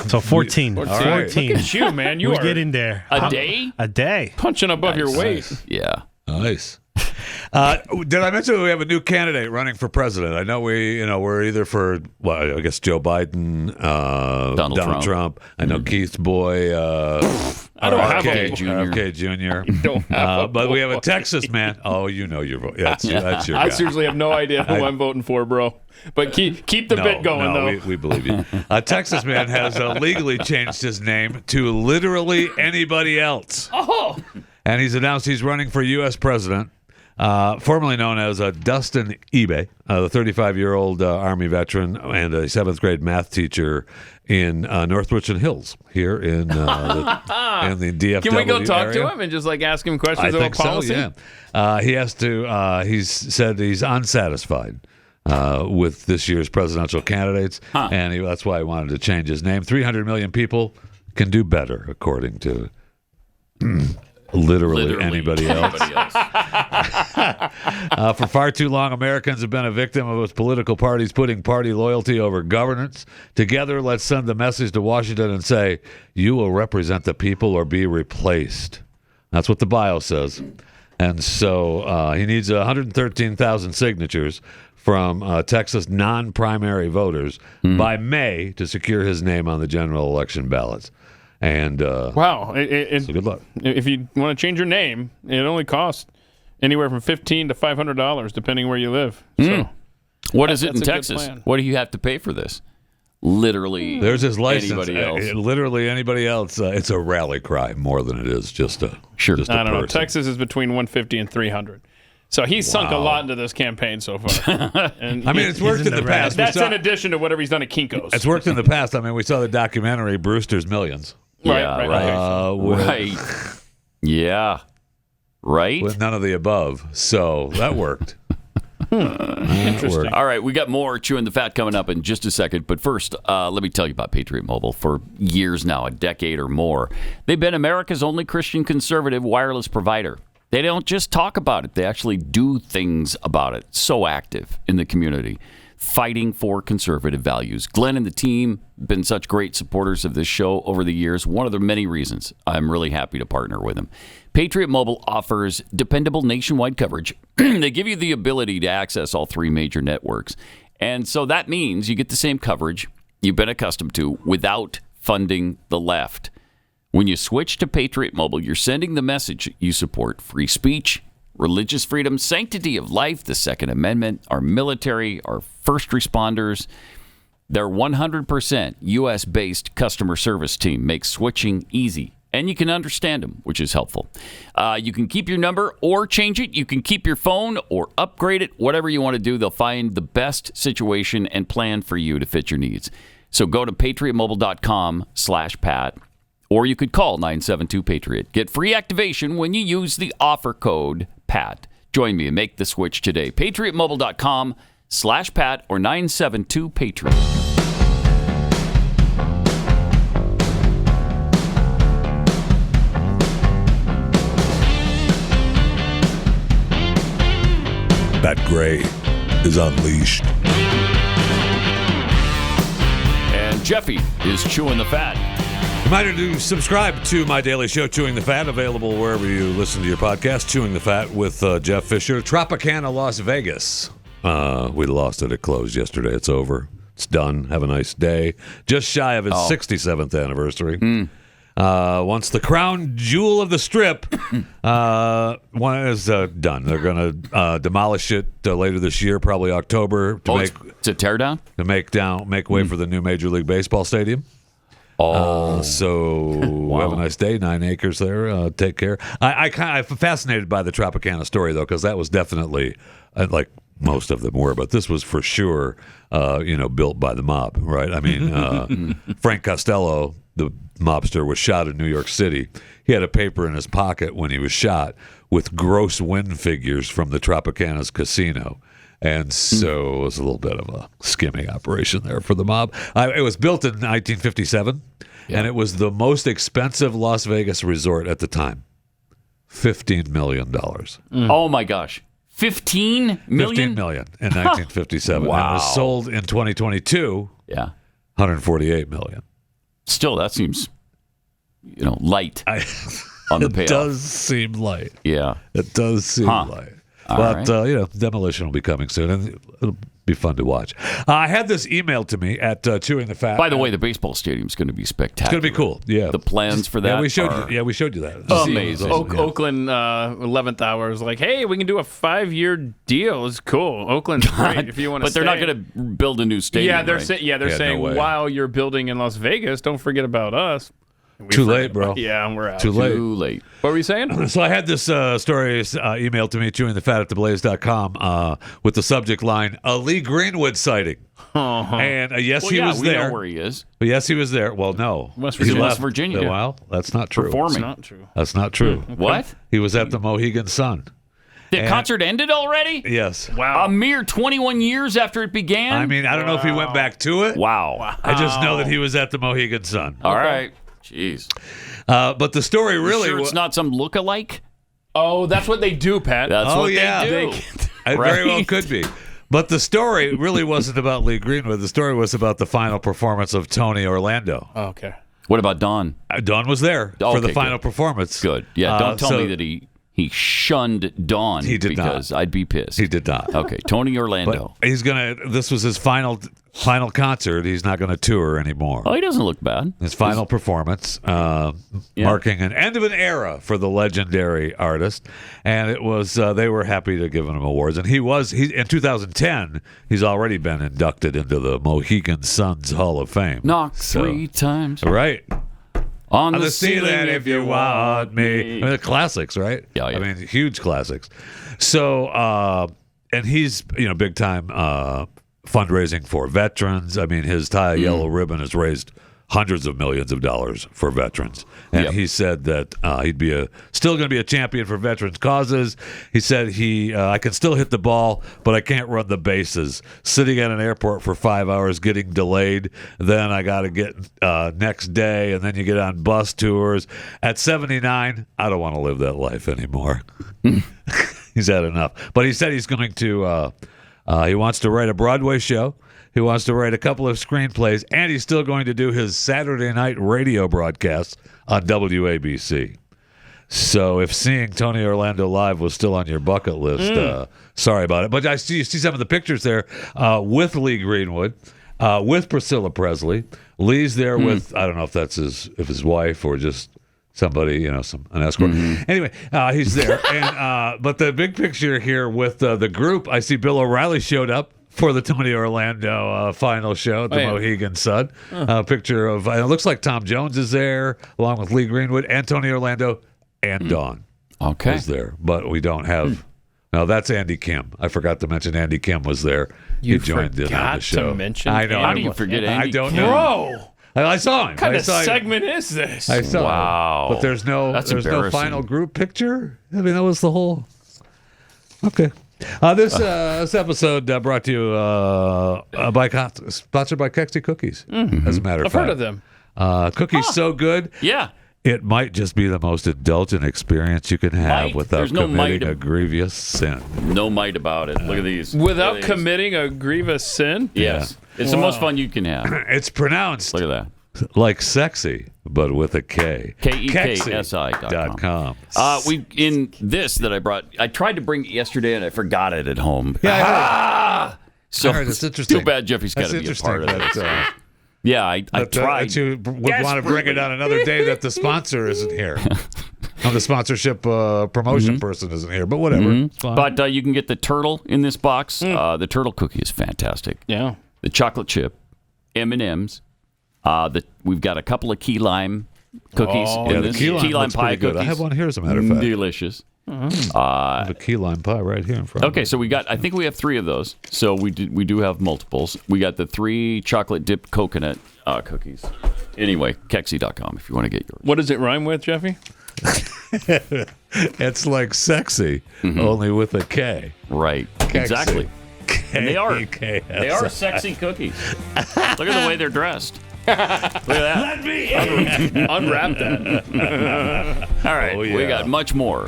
So 14. 14. Look at you, man. You We're are getting there. A day? A day. Punching above your weight. Yeah. Nice. Did I mention that we have a new candidate running for president? I know we're either for I guess Joe Biden, Donald Trump. I know Keith's boy, I don't have a RFK Jr. But we have a Texas man. Oh, you know your vote. That's your guy. I seriously have no idea who I'm voting for, bro. But keep the bit going, though. We believe you. A Texas man has legally changed his name to literally anybody else. Oh. And he's announced he's running for U.S. president, formerly known as Dustin Ebe, the 35-year-old Army veteran and a 7th grade math teacher in North Richland Hills here in the DFW Can we go talk area. to him and just ask him questions about policy? So, yeah. He has to. He's said he's unsatisfied with this year's presidential candidates, and that's why he wanted to change his name. 300 million people can do better, according to literally anybody else. For far too long, Americans have been a victim of its political parties putting party loyalty over governance. Together, let's send the message to Washington and say, you will represent the people or be replaced. That's what the bio says. And so he needs 113,000 signatures from Texas non-primary voters by May to secure his name on the general election ballots. And wow, so good luck. If you want to change your name, it only costs anywhere from $15 to $500, depending where you live. So, what is it in Texas? What do you have to pay for this? Literally, there's his license. Anybody else. Literally anybody else. It's a rally cry more than it is just a I don't know. Texas is between $150 and $300. So he's sunk a lot into this campaign so far. And I mean, it's worked in the past. That's in addition to whatever he's done at Kinko's. It's worked in the past. I mean, we saw the documentary Brewster's Millions. Right. Yeah. Right? With none of the above. So that worked. Interesting. All right, we got more Chewing the Fat coming up in just a second. But first, let me tell you about Patriot Mobile. For years now, a decade or more, they've been America's only Christian conservative wireless provider. They don't just talk about it. They actually do things about it. So active in the community, fighting for conservative values. Glenn and the team have been such great supporters of this show over the years. One of the many reasons I'm really happy to partner with them. Patriot Mobile offers dependable nationwide coverage. They give you the ability to access all three major networks. And so that means you get the same coverage you've been accustomed to without funding the left. When you switch to Patriot Mobile, you're sending the message you support free speech, religious freedom, sanctity of life, the Second Amendment, our military, our first responders. Their 100% U.S.-based customer service team makes switching easy, and you can understand them, which is helpful. You can keep your number or change it. You can keep your phone or upgrade it, whatever you want to do. They'll find the best situation and plan for you to fit your needs. So go to patriotmobile.com/Pat. Or you could call 972-PATRIOT. Get free activation when you use the offer code PAT. Join me and make the switch today. PatriotMobile.com/Pat or 972-PATRIOT. Pat Gray is unleashed. And Jeffy is chewing the fat. Reminder to subscribe to my daily show, Chewing the Fat, available wherever you listen to your podcast. Chewing the Fat with Jeff Fisher. Tropicana, Las Vegas. We lost it. It closed yesterday. It's over. It's done. Have a nice day. Just shy of its 67th anniversary. Once the crown jewel of the Strip one is done. They're going to demolish it later this year, probably October. To tear down? To make way for the new Major League Baseball stadium. So have a nice day. 9 acres there. Take care. I'm fascinated by the Tropicana story, though, because that was definitely, like most of them were, but this was for sure, built by the mob, right? I mean, Frank Costello, the mobster, was shot in New York City. He had a paper in his pocket when he was shot with gross win figures from the Tropicana's casino. And so it was a little bit of a skimming operation there for the mob. It was built in 1957, and it was the most expensive Las Vegas resort at the time. $15 million. Oh, my gosh. $15 million? $15 million in 1957. Wow. And it was sold in 2022. Yeah. $148 million. Still, that seems, light on the payoff. It does seem light. Yeah. It does seem light. But, demolition will be coming soon, and it'll be fun to watch. I had this emailed to me at Chewing the Fat. By the way, the baseball stadium's going to be spectacular. It's going to be cool. Yeah. The plans for that we showed you that. Amazing. Oakland 11th hour is like, hey, we can do a 5-year deal. It's cool. Oakland's great if you want to But they're not going to build a new stadium, Yeah, they're right? saying, no way. while you're building in Las Vegas, don't forget about us. Too late, bro. Yeah, we're out. Too late. What were you saying? So I had this story emailed to me, chewingthefat@theblaze.com, with the subject line, a Lee Greenwood sighting. And he was there. We know where he is. But yes, he was there. Well, no. West Virginia. Well, that's not true. Performing. That's not true. That's not true. What? He was at the Mohegan Sun. The concert ended already? Yes. Wow. A mere 21 years after it began? I mean, I don't know if he went back to it. Wow. I just know that he was at the Mohegan Sun. All right. Jeez. But the story really... Sure it's not some look-alike? Oh, that's what they do, Pat. That's what they do. It very well could be. But the story really wasn't about Lee Greenwood. The story was about the final performance of Tony Orlando. Oh, okay. What about Don? Don was there for the final performance. Good. Yeah, don't tell me that he shunned Dawn. He did because not. I'd be pissed. He did not. Okay, Tony Orlando. But this was his final concert. He's not going to tour anymore. Oh, he doesn't look bad. His final performance, marking an end of an era for the legendary artist. And it was they were happy to give him awards. And he in 2010, he's already been inducted into the Mohegan Sun's Hall of Fame. Knocked 3 times. Right. On the ceiling if you want me. I mean, the classics, right? Yeah. I mean, huge classics. So, and he's, big time fundraising for veterans. I mean, his tie yellow ribbon has raised hundreds of millions of dollars for veterans. And he said that he'd be still going to be a champion for veterans causes. He said I can still hit the ball, but I can't run the bases. Sitting at an airport for 5 hours, getting delayed. Then I got to get next day, and then you get on bus tours. At 79, I don't want to live that life anymore. He's had enough. But he said he's going to, he wants to write a Broadway show. He wants to write a couple of screenplays, and he's still going to do his Saturday night radio broadcasts on WABC. So if seeing Tony Orlando live was still on your bucket list, sorry about it. But I see some of the pictures there with Lee Greenwood, with Priscilla Presley. Lee's there with, I don't know if that's his wife or just somebody, an escort. Anyway, he's there. But the big picture here with the group, I see Bill O'Reilly showed up for the Tony Orlando final show at the Mohegan Sun. Picture of, it looks like Tom Jones is there, along with Lee Greenwood, and Tony Orlando, and Dawn is there. But we don't have, no, that's Andy Kim. I forgot to mention Andy Kim was there. You he joined in on the show. To mention I know. How do you forget Andy I don't Kim? know. I saw him. What kind of segment is this? I saw him. But there's no final group picture. I mean, that was the whole. Okay. This episode brought to you sponsored by Kexi Cookies. As a matter of fact, I've heard of them. Cookies so good. Yeah. It might just be the most indulgent experience you can have without committing a grievous sin. No might about it. Look at these. Without committing a grievous sin? Yes. It's the most fun you can have. It's pronounced. Look at that. Like sexy, but with a K. Kexi.com. We in this that I brought. I tried to bring it yesterday and I forgot it at home. Yeah, so I heard it's interesting. Too bad Jeffy's got to be a part of it. Yeah, I tried. That you would want to bring it on another day that the sponsor isn't here. The sponsorship promotion person isn't here, but whatever. But you can get the turtle in this box. The turtle cookie is fantastic. Yeah. The chocolate chip, M&M's. We've got a couple of key lime cookies in this. The key lime pie cookies. I have one here, as a matter of fact. Delicious. I have a key lime pie right here in front. Okay, so I think we have 3 of those. So we do have multiples. We got the 3 chocolate dipped coconut cookies. Anyway, Kexi.com if you want to get yours. What does it rhyme with, Jeffy? It's like sexy, only with a K. Right. Kexi. Exactly. And they are K-E-K-S-I. sexy cookies. Look at the way they're dressed. Look at that. Let me unwrap that. All right, we got much more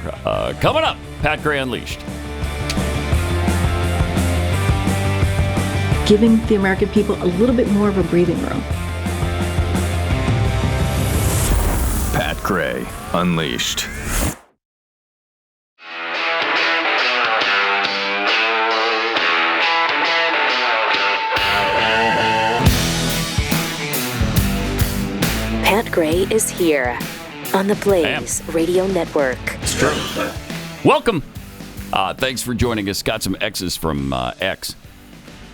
coming up. Pat Gray Unleashed. Giving the American people a little bit more of a breathing room. Pat Gray Unleashed. Pat Gray is here on the Blaze Radio Network. It's true. Welcome. Thanks for joining us. Got some X's from X.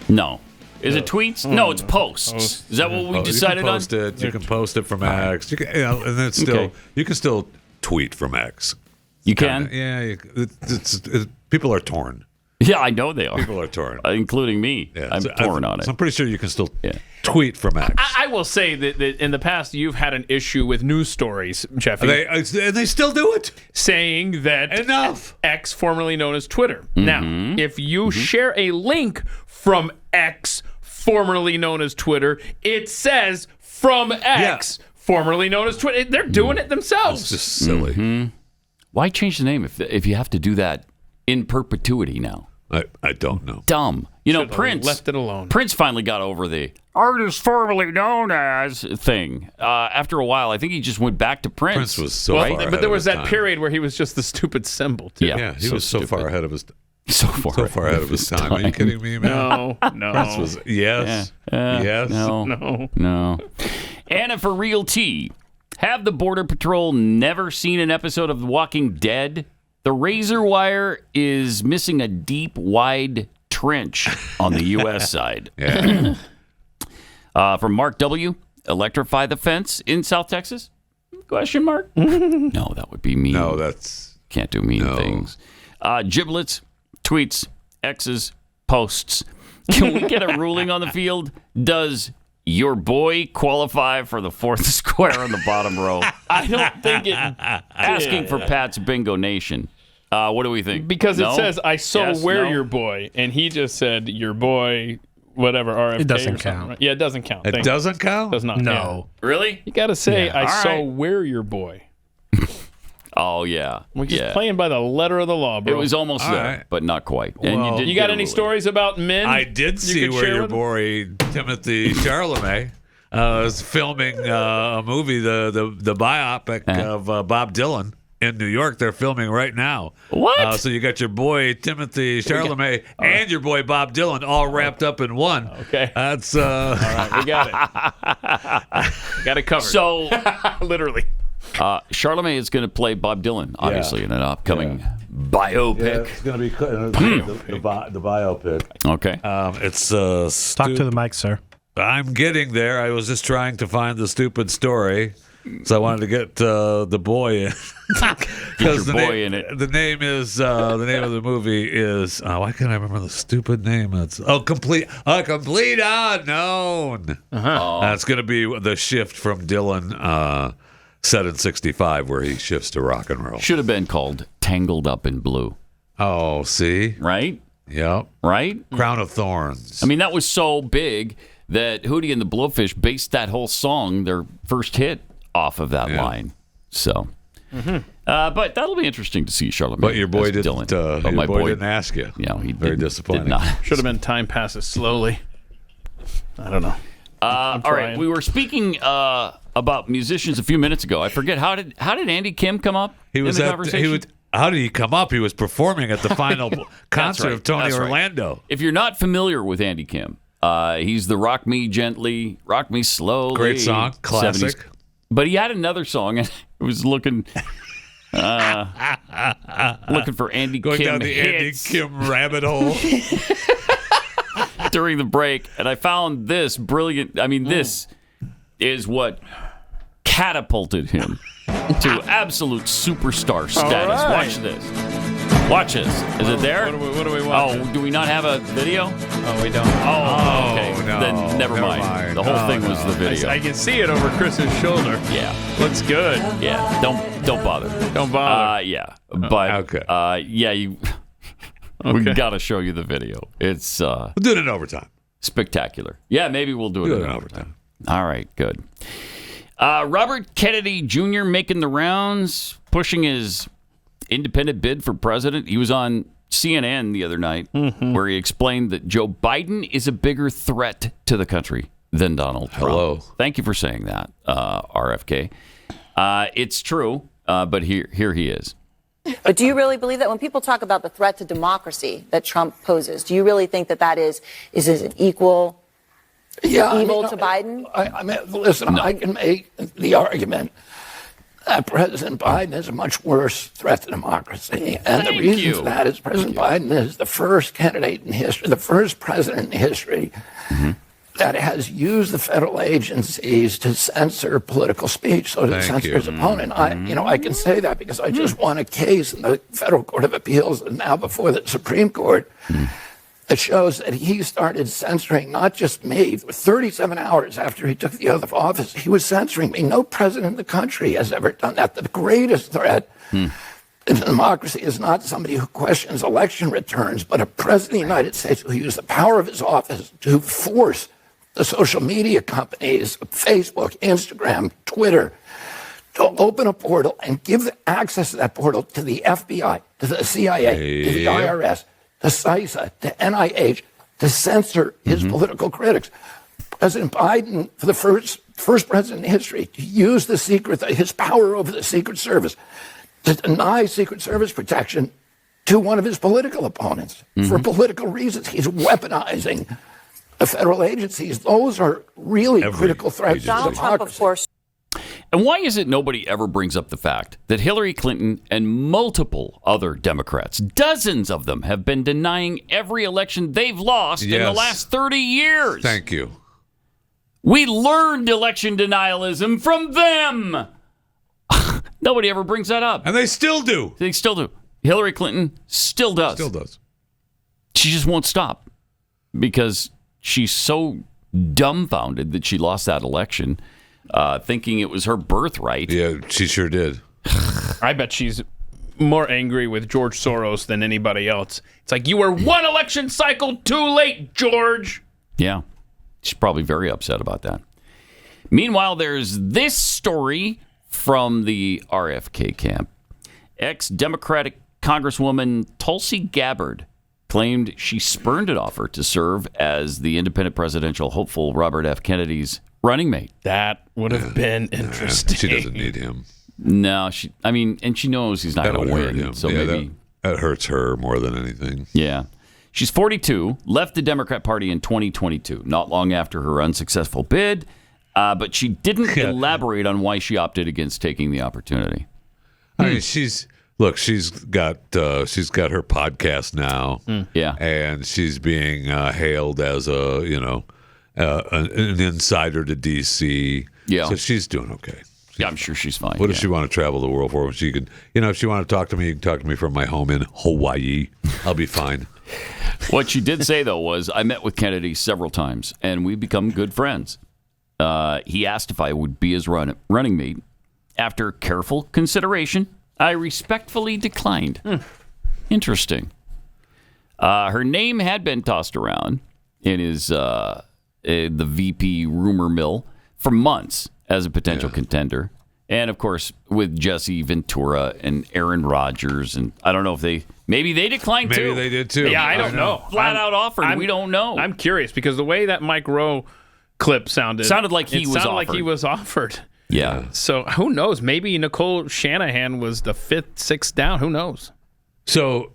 No. Is it tweets? No, it's posts. Is that what we decided on? You can post it from X. You can, and then still you can still tweet from X. You can? People are torn. Yeah, I know they are. People are torn. Including me. Yeah, I'm torn on it. I'm pretty sure you can still tweet from X. I will say that in the past, you've had an issue with news stories, Jeffy. And they still do it? Saying that enough. X, formerly known as Twitter. Now, if you share a link from X, formerly known as Twitter, it says from X, formerly known as Twitter. They're doing it themselves. It's just silly. Why change the name if you have to do that in perpetuity now? I don't know. Dumb. Prince left it alone. Prince finally got over the artist formerly known as thing. After a while, I think he just went back to Prince. Prince was so far ahead but there was of his that time. period where he was just the stupid symbol, too. Yeah, he was so far ahead of his So far ahead of his time. Are you kidding me, man? No. Prince was yes. No. Anna for Real Tea. Have the Border Patrol never seen an episode of The Walking Dead? The razor wire is missing a deep, wide trench on the U.S. side. From Mark W., electrify the fence in South Texas? Question mark? No, that would be mean. No, that's... Can't do mean things. Giblets, tweets, X's, posts. Can we get a ruling on the field? Does your boy qualify for the fourth square on the bottom row? I don't think it. Asking for Pat's Bingo Nation. What do we think? Because it No? says, I so Yes? wear No? your boy. And he just said, your boy, whatever, RFK. It doesn't or something, count. right? Yeah, it doesn't count. It Thank you. doesn't count? Does not No. Really? You got to say, Yeah. I All so right. wear your boy. Oh, yeah. We're just yeah. playing by the letter of the law, bro. It was almost All there, right. but not quite. Well, and you did You get got a any ruling. stories about men? I did you see could where share your with boy Timothy Chalamet was filming a movie, the biopic of Bob Dylan in New York. They're filming right now. What? So you got your boy Timothy Chalamet and your boy Bob Dylan all wrapped up in one. Okay. That's All right, we got it. Got it covered. So, literally. Charlemagne is going to play Bob Dylan, obviously, in an upcoming biopic. it's going to be the biopic. Okay. It's Talk to the mic, sir. I'm getting there. I was just trying to find the stupid story, so I wanted to get the boy in. Get your boy in it. The name is the name of the movie is why can't I remember the stupid name? It's complete unknown. It's going to be the shift from Dylan. Set in 65, where he shifts to rock and roll. Should have been called Tangled Up in Blue. Oh, see? Right? Yep. Right? Crown of Thorns. I mean, that was so big that Hootie and the Blowfish based that whole song, their first hit, off of that line. So, but that'll be interesting to see Charlemagne. But your boy as didn't. Dylan. But Your boy didn't ask you. Yeah, he Very did disappointing. not. Should have been time passes slowly. I don't know. All right, we were speaking about musicians a few minutes ago. I forget how did Andy Kim come up? He was in the at. conversation? How did he come up? He was performing at the final concert right. of Tony That's right. Orlando. If you're not familiar with Andy Kim, he's the "Rock Me Gently, Rock Me Slowly" Great song, classic. 70s. But he had another song, and it was looking for Andy Going Kim down the hits Andy Kim rabbit hole. during the break, and I found this brilliant. I mean, this is what catapulted him to absolute superstar status. right. Watch this. Watch this. Is it there? What do we want? Oh, do we not have a video? Oh, we don't. Oh, okay. no. Then never mind. The whole thing was the video. I can see it over Chris's shoulder. Yeah. Looks good. Yeah. Don't bother. Don't bother. Yeah. But Okay. yeah, we got to show you the video. It's We'll do it in overtime. spectacular. Yeah, maybe we'll do it in in overtime. All right, good. Robert Kennedy Jr. making the rounds, pushing his independent bid for president. He was on CNN the other night where he explained that Joe Biden is a bigger threat to the country than Donald Trump. Hello. Thank you for saying that, RFK. It's true, but here he is. But do you really believe that when people talk about the threat to democracy that Trump poses, do you really think that is an equal evil to Biden? I mean, listen, I can make the argument that President Biden is a much worse threat to democracy. And the reason for that is President Biden is the first candidate in history, the first president in history that has used the federal agencies to censor political speech, so to censor his opponent. I can say that because I just won a case in the Federal Court of Appeals and now before the Supreme Court. It shows that he started censoring not just me. 37 hours after he took the oath of office, he was censoring me. No president in the country has ever done that. The greatest threat to democracy is not somebody who questions election returns, but a president of the United States who used the power of his office to force the social media companies, Facebook, Instagram, Twitter, to open a portal and give access to that portal to the FBI, to the CIA, to the IRS, to CISA, to NIH, to censor his political critics. President Biden, for the first president in history, to use his power over the Secret Service to deny Secret Service protection to one of his political opponents for political reasons. He's weaponizing the federal agencies. Those are really critical threats to Donald Trump, of course. And why is it nobody ever brings up the fact that Hillary Clinton and multiple other Democrats, dozens of them, have been denying every election they've lost in the last 30 years? Thank you. We learned election denialism from them. Nobody ever brings that up. And they still do. They still do. Hillary Clinton still does. Still does. She just won't stop because she's so dumbfounded that she lost that election, thinking it was her birthright. Yeah, she sure did. I bet she's more angry with George Soros than anybody else. It's like, you were one election cycle too late, George. Yeah, she's probably very upset about that. Meanwhile, there's this story from the RFK camp. Ex-Democratic Congresswoman Tulsi Gabbard claimed she spurned an offer to serve as the independent presidential hopeful Robert F. Kennedy's running mate. That would have been interesting. She doesn't need him. No, and she knows he's not going to win. Him. So yeah, maybe that hurts her more than anything. Yeah. She's 42, left the Democrat Party in 2022, not long after her unsuccessful bid, but she didn't elaborate on why she opted against taking the opportunity. I mean, she's got her podcast now. Yeah, and she's being hailed as an insider to DC. Yeah, so she's doing okay. Yeah, I'm sure she's fine. What does she want to travel the world for? When she can, if she want to talk to me, you can talk to me from my home in Hawaii. I'll be fine. What she did say, though, was, I met with Kennedy several times, and we've become good friends. He asked if I would be his running mate. After careful consideration, I respectfully declined. Interesting. Her name had been tossed around in the VP rumor mill for months as a potential contender. And, of course, with Jesse Ventura and Aaron Rodgers. And I don't know if maybe they declined too. Maybe they did too. Yeah, I don't know. Flat out offered. We don't know. I'm curious because the way that Mike Rowe clip sounded like he was offered. Yeah. So who knows? Maybe Nicole Shanahan was the fifth, sixth down. Who knows? So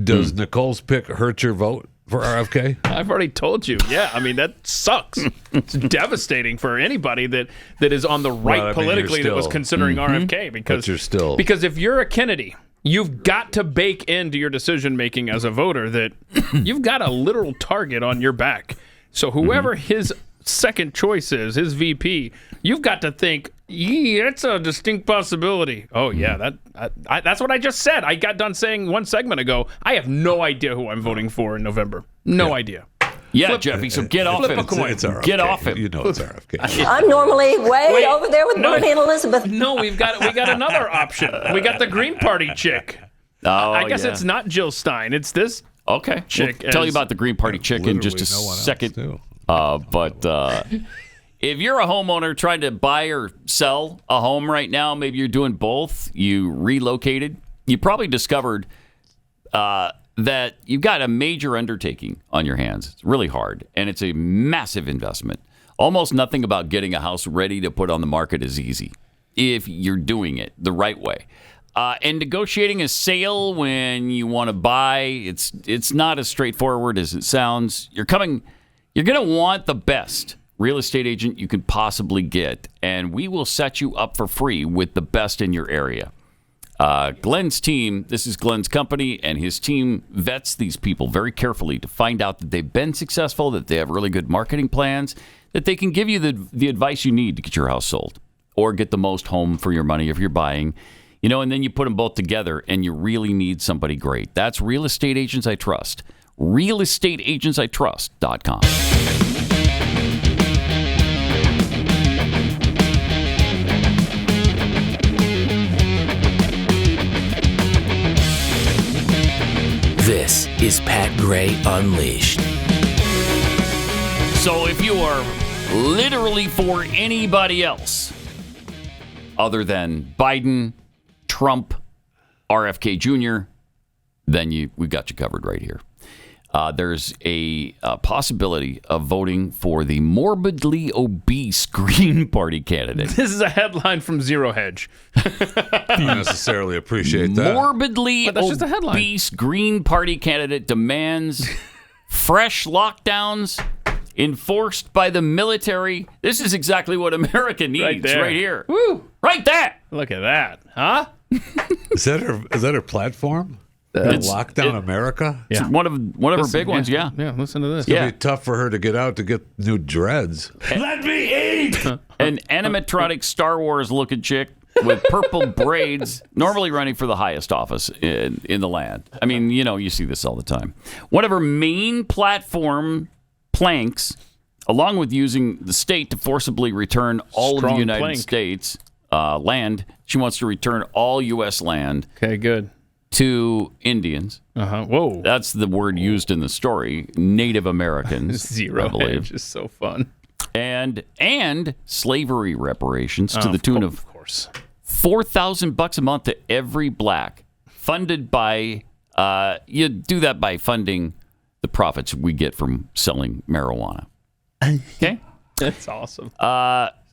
does Nicole's pick hurt your vote for RFK? I've already told you. Yeah, I mean, that sucks. It's devastating for anybody that is on the right politically that was considering RFK because if you're a Kennedy, you've got to bake into your decision making as a voter that you've got a literal target on your back. So whoever his second choice is, his VP, you've got to think, it's a distinct possibility. Oh, yeah, that's what I just said. I got done saying one segment ago, I have no idea who I'm voting for in November. No idea. Yeah, Jeffy, so get off him. It's RFK. Get off him. You know it's RFK. I'm normally way over there with Bernie and Elizabeth. No, we got another option. We got the Green Party chick. I guess it's not Jill Stein. It's this chick. We'll tell you about the Green Party chick in just a second. But if you're a homeowner trying to buy or sell a home right now, maybe you're doing both, you relocated, you probably discovered that you've got a major undertaking on your hands. It's really hard, and it's a massive investment. Almost nothing about getting a house ready to put on the market is easy if you're doing it the right way. And negotiating a sale when you want to buy, it's not as straightforward as it sounds. You're going to want the best real estate agent you can possibly get, and we will set you up for free with the best in your area. Glenn's team, this is Glenn's company, and his team vets these people very carefully to find out that they've been successful, that they have really good marketing plans, that they can give you the advice you need to get your house sold or get the most home for your money if you're buying. And then you put them both together, and you really need somebody great. That's Real Estate Agents I Trust. realestateagentsitrust.com. This is Pat Gray Unleashed. So if you are literally for anybody else other than Biden, Trump, RFK Jr., then we've got you covered right here. There's a possibility of voting for the morbidly obese Green Party candidate. This is a headline from Zero Hedge. I don't necessarily appreciate that. Morbidly obese Green Party candidate demands fresh lockdowns enforced by the military. This is exactly what America needs right here. Woo! Right there. Look at that. Huh? Is that her platform? Lockdown America? It's one of her big ones, yeah. Yeah, listen to this. It's going to be tough for her to get out to get new dreads. Let me eat! An animatronic Star Wars looking chick with purple braids, normally running for the highest office in the land. I mean, you see this all the time. One of her main platform planks, along with using the state to forcibly return all of the United States land, she wants to return all U.S. land. Okay, good. To Indians. Whoa. That's the word used in the story. Native Americans. Zero Hedge is so fun. And slavery reparations to the tune of $4,000 a month to every black, funded by you do that by funding the profits we get from selling marijuana. Okay, that's awesome.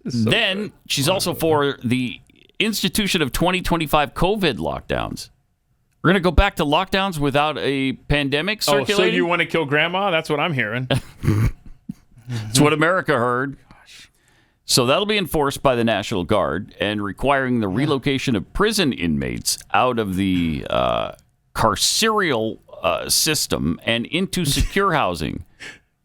Then she's also for the institution of 2025 COVID lockdowns. We're going to go back to lockdowns without a pandemic circulating? So you want to kill grandma? That's what I'm hearing. That's what America heard. So that'll be enforced by the National Guard and requiring the relocation of prison inmates out of the carceral system and into secure housing.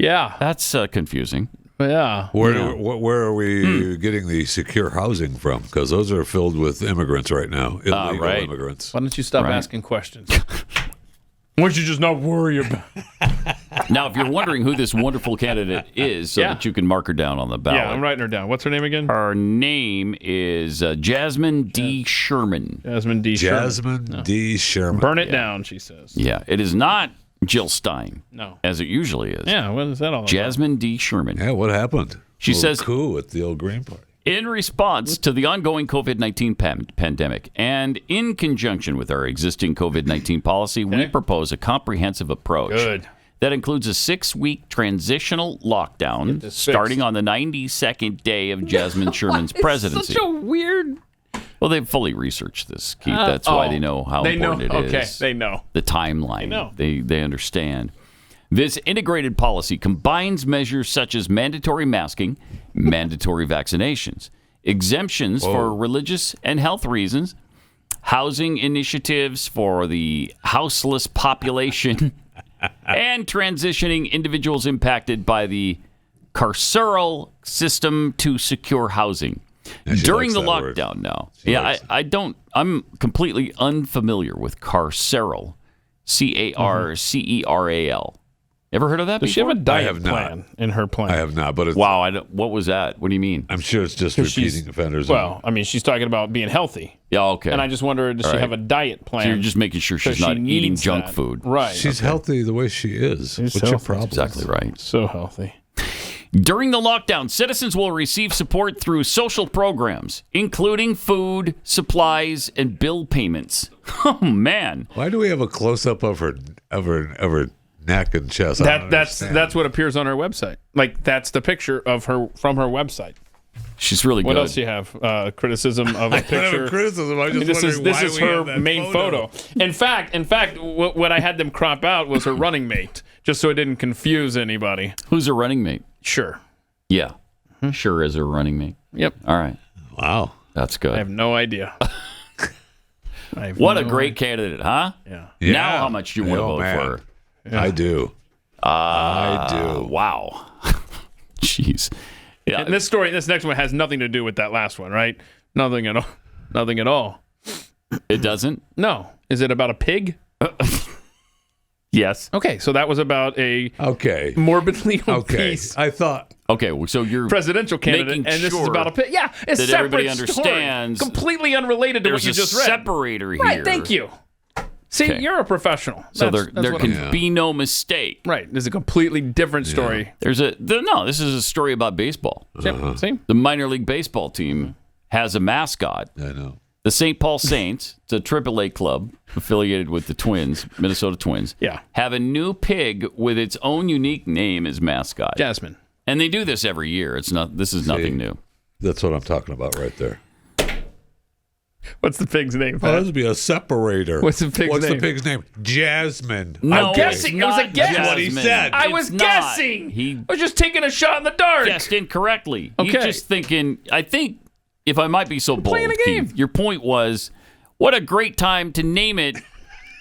Yeah. That's confusing. Yeah. Where are we getting the secure housing from? Because those are filled with immigrants right now, illegal immigrants. Why don't you stop asking questions? Why don't you just not worry about it? Now, if you're wondering who this wonderful candidate is, so that you can mark her down on the ballot. Yeah, I'm writing her down. What's her name again? Her name is Jasmine D. Sherman. Jasmine D. Sherman. Burn it down, she says. Yeah, it is not Jill Stein. No. As it usually is. Yeah, what is that all about? Jasmine D. Sherman. Yeah, what happened? She says, coup at the old Green Party. In response to the ongoing COVID-19 pandemic and in conjunction with our existing COVID-19 policy, we propose a comprehensive approach that includes a 6-week transitional lockdown starting on the 92nd day of Jasmine Sherman's presidency. Such a weird... Well, they've fully researched this, Keith. That's why they know how important it is. Okay, they know. The timeline. They know. They understand. This integrated policy combines measures such as mandatory masking, mandatory vaccinations, exemptions for religious and health reasons, housing initiatives for the houseless population, and transitioning individuals impacted by the carceral system to secure housing. During the lockdown now. I'm completely unfamiliar with carceral. Carceral. Ever heard of that Does she have a diet plan in her plan? I have not, but it's, wow, what was that? What do you mean? I'm sure it's just repeating offenders. Well, I mean, she's talking about being healthy. Yeah, okay. And I just wonder, does she have a diet plan? So you're just making sure she's not eating junk food. Right. She's healthy the way she is. What's your problem? Exactly right. So healthy. During the lockdown, citizens will receive support through social programs, including food, supplies, and bill payments. Oh, man. Why do we have a close-up of her neck and chest? That's what appears on her website. Like, that's the picture of her from her website. She's really good. What else do you have? Criticism of a picture? I don't have criticism. I just this is why her main photo. In fact, what I had them crop out was her running mate, just so it didn't confuse anybody. Who's her running mate? Sure. Yeah. Sure is her running mate. Yep. All right. Wow. That's good. I have no idea. What a great candidate, huh? Yeah. Now how much do you want to vote for her? Yeah. I do. I do. Wow. Jeez. Yeah. And this next one has nothing to do with that last one, right? Nothing at all. Nothing at all. It doesn't? No. Is it about a pig? Yes. Okay, so that was about a morbidly obese. I thought. Okay, so you're presidential candidate, and this is about a pig. Yeah, it's that separate everybody understands. Story, completely unrelated to what you just read. There's a separator here. Right. Thank you. See, you're a professional. So there can be no mistake. Right. This is a completely different story. This is a story about baseball. See? The minor league baseball team has a mascot. I know. The St. Paul Saints, it's a AAA club affiliated with the Twins, Minnesota Twins, have a new pig with its own unique name as mascot. Jasmine. And they do this every year. This is nothing new. That's what I'm talking about right there. What's the pig's name? Oh, that would be a separator. What's the pig's name? Jasmine. No, I'm guessing. It was a guess. That's what he said. I was guessing. I was just taking a shot in the dark. Guessed incorrectly. Okay. He's just thinking, I think, if I might be so bold, playing a game. Keith, your point was, what a great time to name it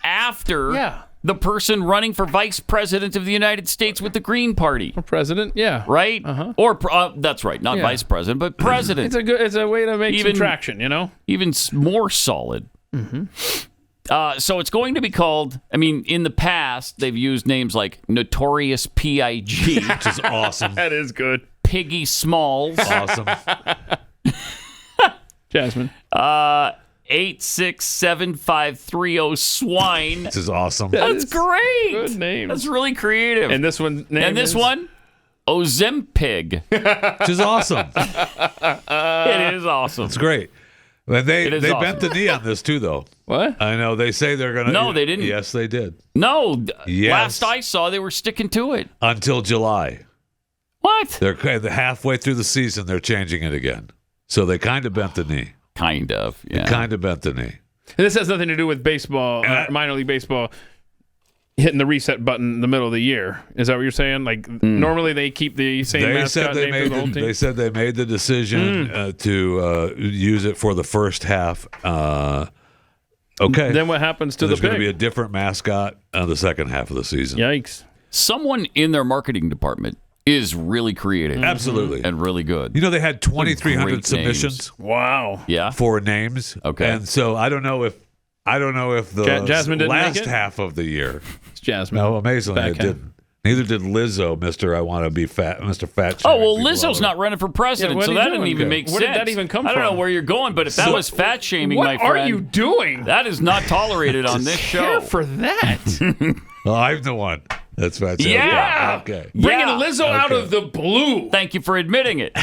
after the person running for vice president of the United States with the Green Party. Or president, yeah. Right? Or, that's right, not vice president, but president. It's a way to make some traction, Even more solid. So it's going to be called, in the past, they've used names like Notorious P.I.G. Which is awesome. That is good. Piggy Smalls. Awesome. Jasmine. 867530 Swine. This is awesome. That's great. Good name. That's really creative. And this one Ozempig. Which is awesome. It is awesome. It's great. But they awesome. bent the knee on this too, though. What? I know. They say they're going to. No, they didn't. Yes, they did. No. Yes. Last I saw, they were sticking to it. Until July. What? They're halfway through the season. They're changing it again. So they kind of bent the knee. Kind of, yeah. They kind of bent the knee. And this has nothing to do with baseball, minor league baseball, hitting the reset button in the middle of the year. Is that what you're saying? Like, normally they keep the same mascot name for the whole team? They said they made the decision to use it for the first half. Okay. Then what happens to the pig? There's going to be a different mascot the second half of the season. Yikes. Someone in their marketing department is really creative. Absolutely. And really good. You know, they had 2,300 submissions. Wow. Yeah. For names. Okay. And so I don't know if the Jasmine didn't last make it? half of the year. It's Jasmine. No, amazingly it didn't. Neither did Lizzo, Mr. I Want to Be Fat, Mr. Fat. Oh, well, Lizzo's not running for president, so that didn't even make sense. Where did that even come from? I don't know where you're going, but if that was fat shaming, my friend. What are you doing? That is not tolerated on this show. Care for that. Well, I'm the one. That's fat shaming. Yeah. Okay. Bringing Lizzo out of the blue. Thank you for admitting it.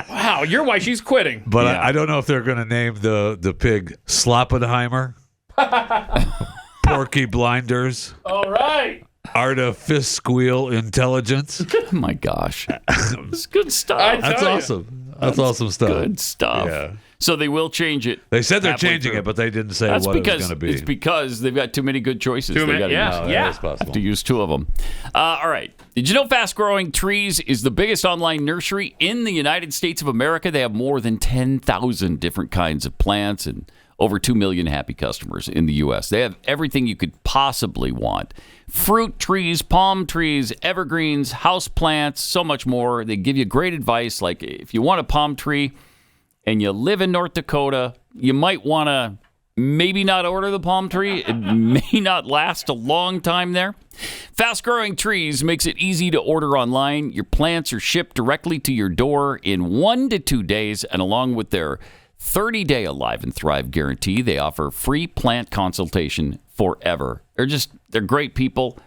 Wow, you're why she's quitting. But I don't know if they're going to name the pig Sloppenheimer, Porky Blinders. All right. Artificial intelligence. Oh my gosh. It's good stuff. That's awesome. That's awesome stuff. Good stuff. Yeah. So they will change it. They said they're changing it, but they didn't say what it was going to be. It's because they've got too many good choices. Too many, That's possible. Have to use two of them. All right. Did you know Fast Growing Trees is the biggest online nursery in the United States of America? They have more than 10,000 different kinds of plants and over 2 million happy customers in the U.S. They have everything you could possibly want. Fruit trees, palm trees, evergreens, house plants, so much more. They give you great advice. Like if you want a palm tree and you live in North Dakota, you might want to maybe not order the palm tree. It may not last a long time there. Fast Growing Trees makes it easy to order online. Your plants are shipped directly to your door in 1 to 2 days, and along with their 30-day Alive and Thrive guarantee, they offer free plant consultation forever. They're great people.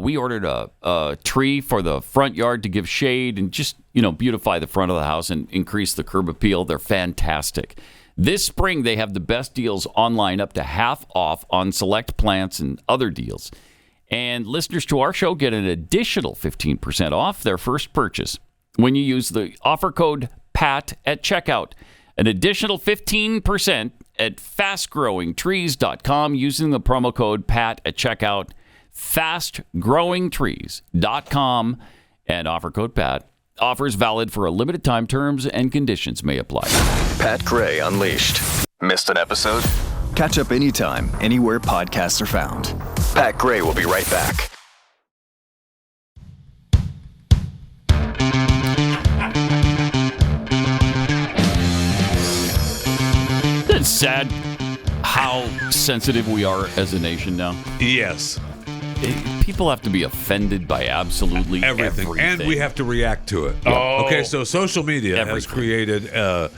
We ordered a tree for the front yard to give shade and just, beautify the front of the house and increase the curb appeal. They're fantastic. This spring, they have the best deals online, up to half off on select plants and other deals. And listeners to our show get an additional 15% off their first purchase when you use the offer code PAT at checkout. An additional 15% at fastgrowingtrees.com using the promo code PAT at checkout. Fastgrowingtrees.com and offer code PAT. Offers valid for a limited time. Terms and conditions may apply. Pat Gray Unleashed. Missed an episode? Catch up anytime, anywhere podcasts are found. Pat Gray will be right back. It's sad how sensitive we are as a nation now. Yes. People have to be offended by absolutely everything. And we have to react to it. Oh. Okay, so social media has created a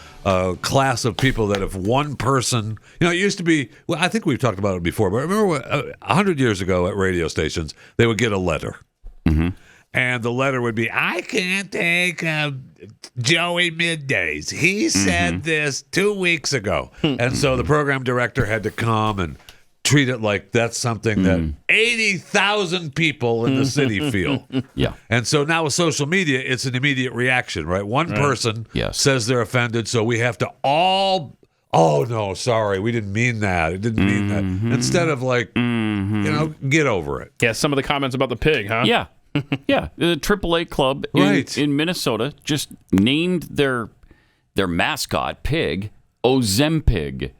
class of people that if one person, it used to be, well, I think we've talked about it before, but remember 100 years ago at radio stations, they would get a letter. Mm-hmm. And the letter would be, I can't take Joey Middays. He said this 2 weeks ago. And so the program director had to come and treat it like that's something that 80,000 people in the city feel. Yeah. And so now with social media, it's an immediate reaction, right? One person says they're offended, so we have to all, oh, no, sorry, we didn't mean that. It didn't mean that. Instead of like, get over it. Yeah, some of the comments about the pig, huh? Yeah. Yeah, the AAA club in Minnesota just named their mascot pig Ozempig.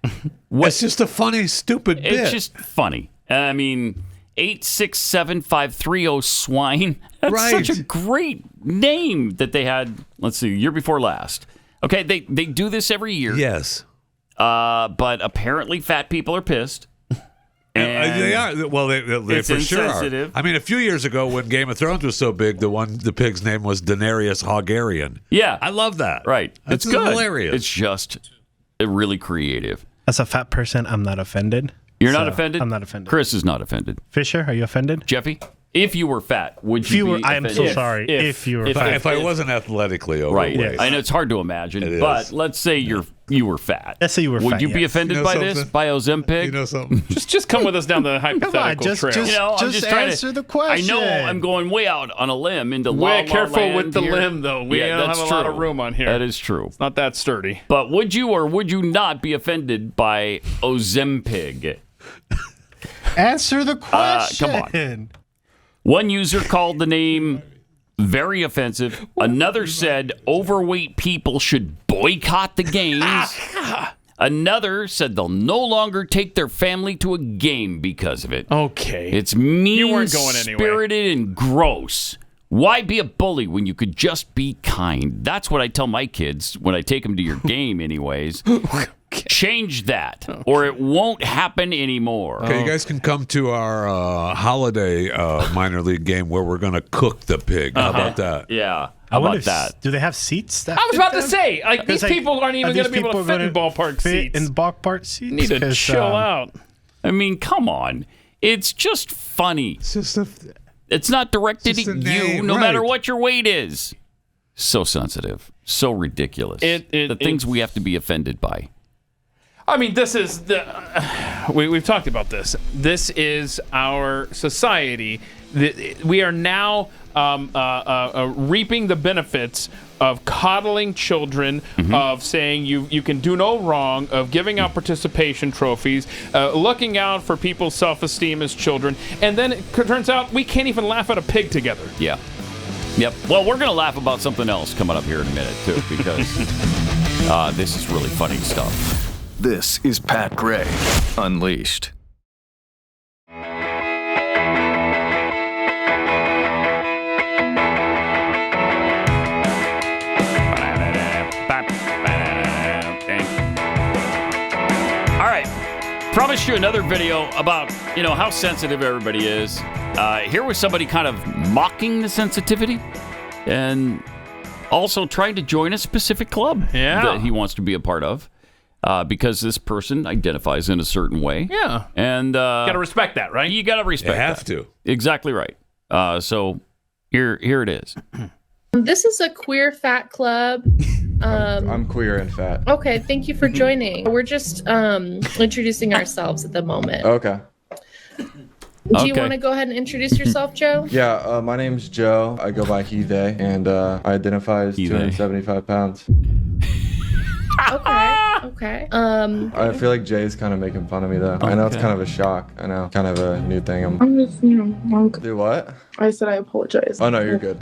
It's just a funny, stupid bit. It's just funny. I mean, 867-530-SWINE. That's Right. such a great name that they had, let's see, year before last. Okay, they do this every year. Yes. But apparently fat people are pissed. And they are. Well, they it's for sure are. insensitive. I mean, a few years ago when Game of Thrones was so big, the pig's name was Daenerys Hogarian. Yeah. I love that. Right. That's It's good. hilarious. It's just really creative. As a fat person, I'm not offended. You're not offended? I'm not offended. Chris is not offended. Fisher, are you offended? Jeffy, if you were fat, would you be I am offended? so sorry. If you were fat. If I wasn't athletically Right. overweight. I know it's hard to imagine, It but is. let's say you were fat. Let's say you were Would fat, you be yes. offended You know by something? this? By Ozempic? You know something? Just come with us down the hypothetical trail. You know, I'm just trying answer to, the question. I know I'm going way out on a limb into Way La La careful Land with the here. limb, though. We don't that's have a lot true. of room on here. That is true. It's not that sturdy. But would you or would you not be offended by Ozempic? Answer the question. Come on. One user called the name very offensive. Another said overweight people should boycott the games. Another said they'll no longer take their family to a game because of it. Okay. It's mean, You weren't going anyway. spirited, and gross. Why be a bully when you could just be kind? That's what I tell my kids when I take them to your game anyways. Change that, or it won't happen anymore. Okay, you guys can come to our holiday minor league game where we're going to cook the pig. How about that? Yeah. I How wonder about that? Do they have seats? That I was fit about to them? say, like, these people aren't even are going to these be able to people fit in gonna ballpark fit seats. in ballpark seats? You need to 'Cause, chill out. I mean, come on. It's just funny. It's just It's not directed Just at a you, name, no right. matter what your weight is. So sensitive. So ridiculous. The things we have to be offended by. I mean, this is the. We've talked about this. This is our society. We are now reaping the benefits of coddling children, of saying you can do no wrong, of giving out participation trophies, looking out for people's self-esteem as children, and then it turns out we can't even laugh at a pig together. Yeah. Yep. Well, we're going to laugh about something else coming up here in a minute, too, because this is really funny stuff. This is Pat Gray Unleashed. All right. Promised you another video about, how sensitive everybody is. Here was somebody kind of mocking the sensitivity and also trying to join a specific club that he wants to be a part of because this person identifies in a certain way. Yeah. And Got to respect that, right? you got to respect You have that. to. Exactly right. So here it is. This is a queer fat club. I'm queer and fat. Okay, thank you for joining. We're just introducing ourselves at the moment. Okay. Do you want to go ahead and introduce yourself, Joe? Yeah, my name's Joe. I go by he, they, and I identify as 275 pounds. Okay. I feel like Jay's kind of making fun of me, though. I know it's kind of a shock. I know. Kind of a new thing. I'm just, Do what? I said I apologize. Oh, no, you're good.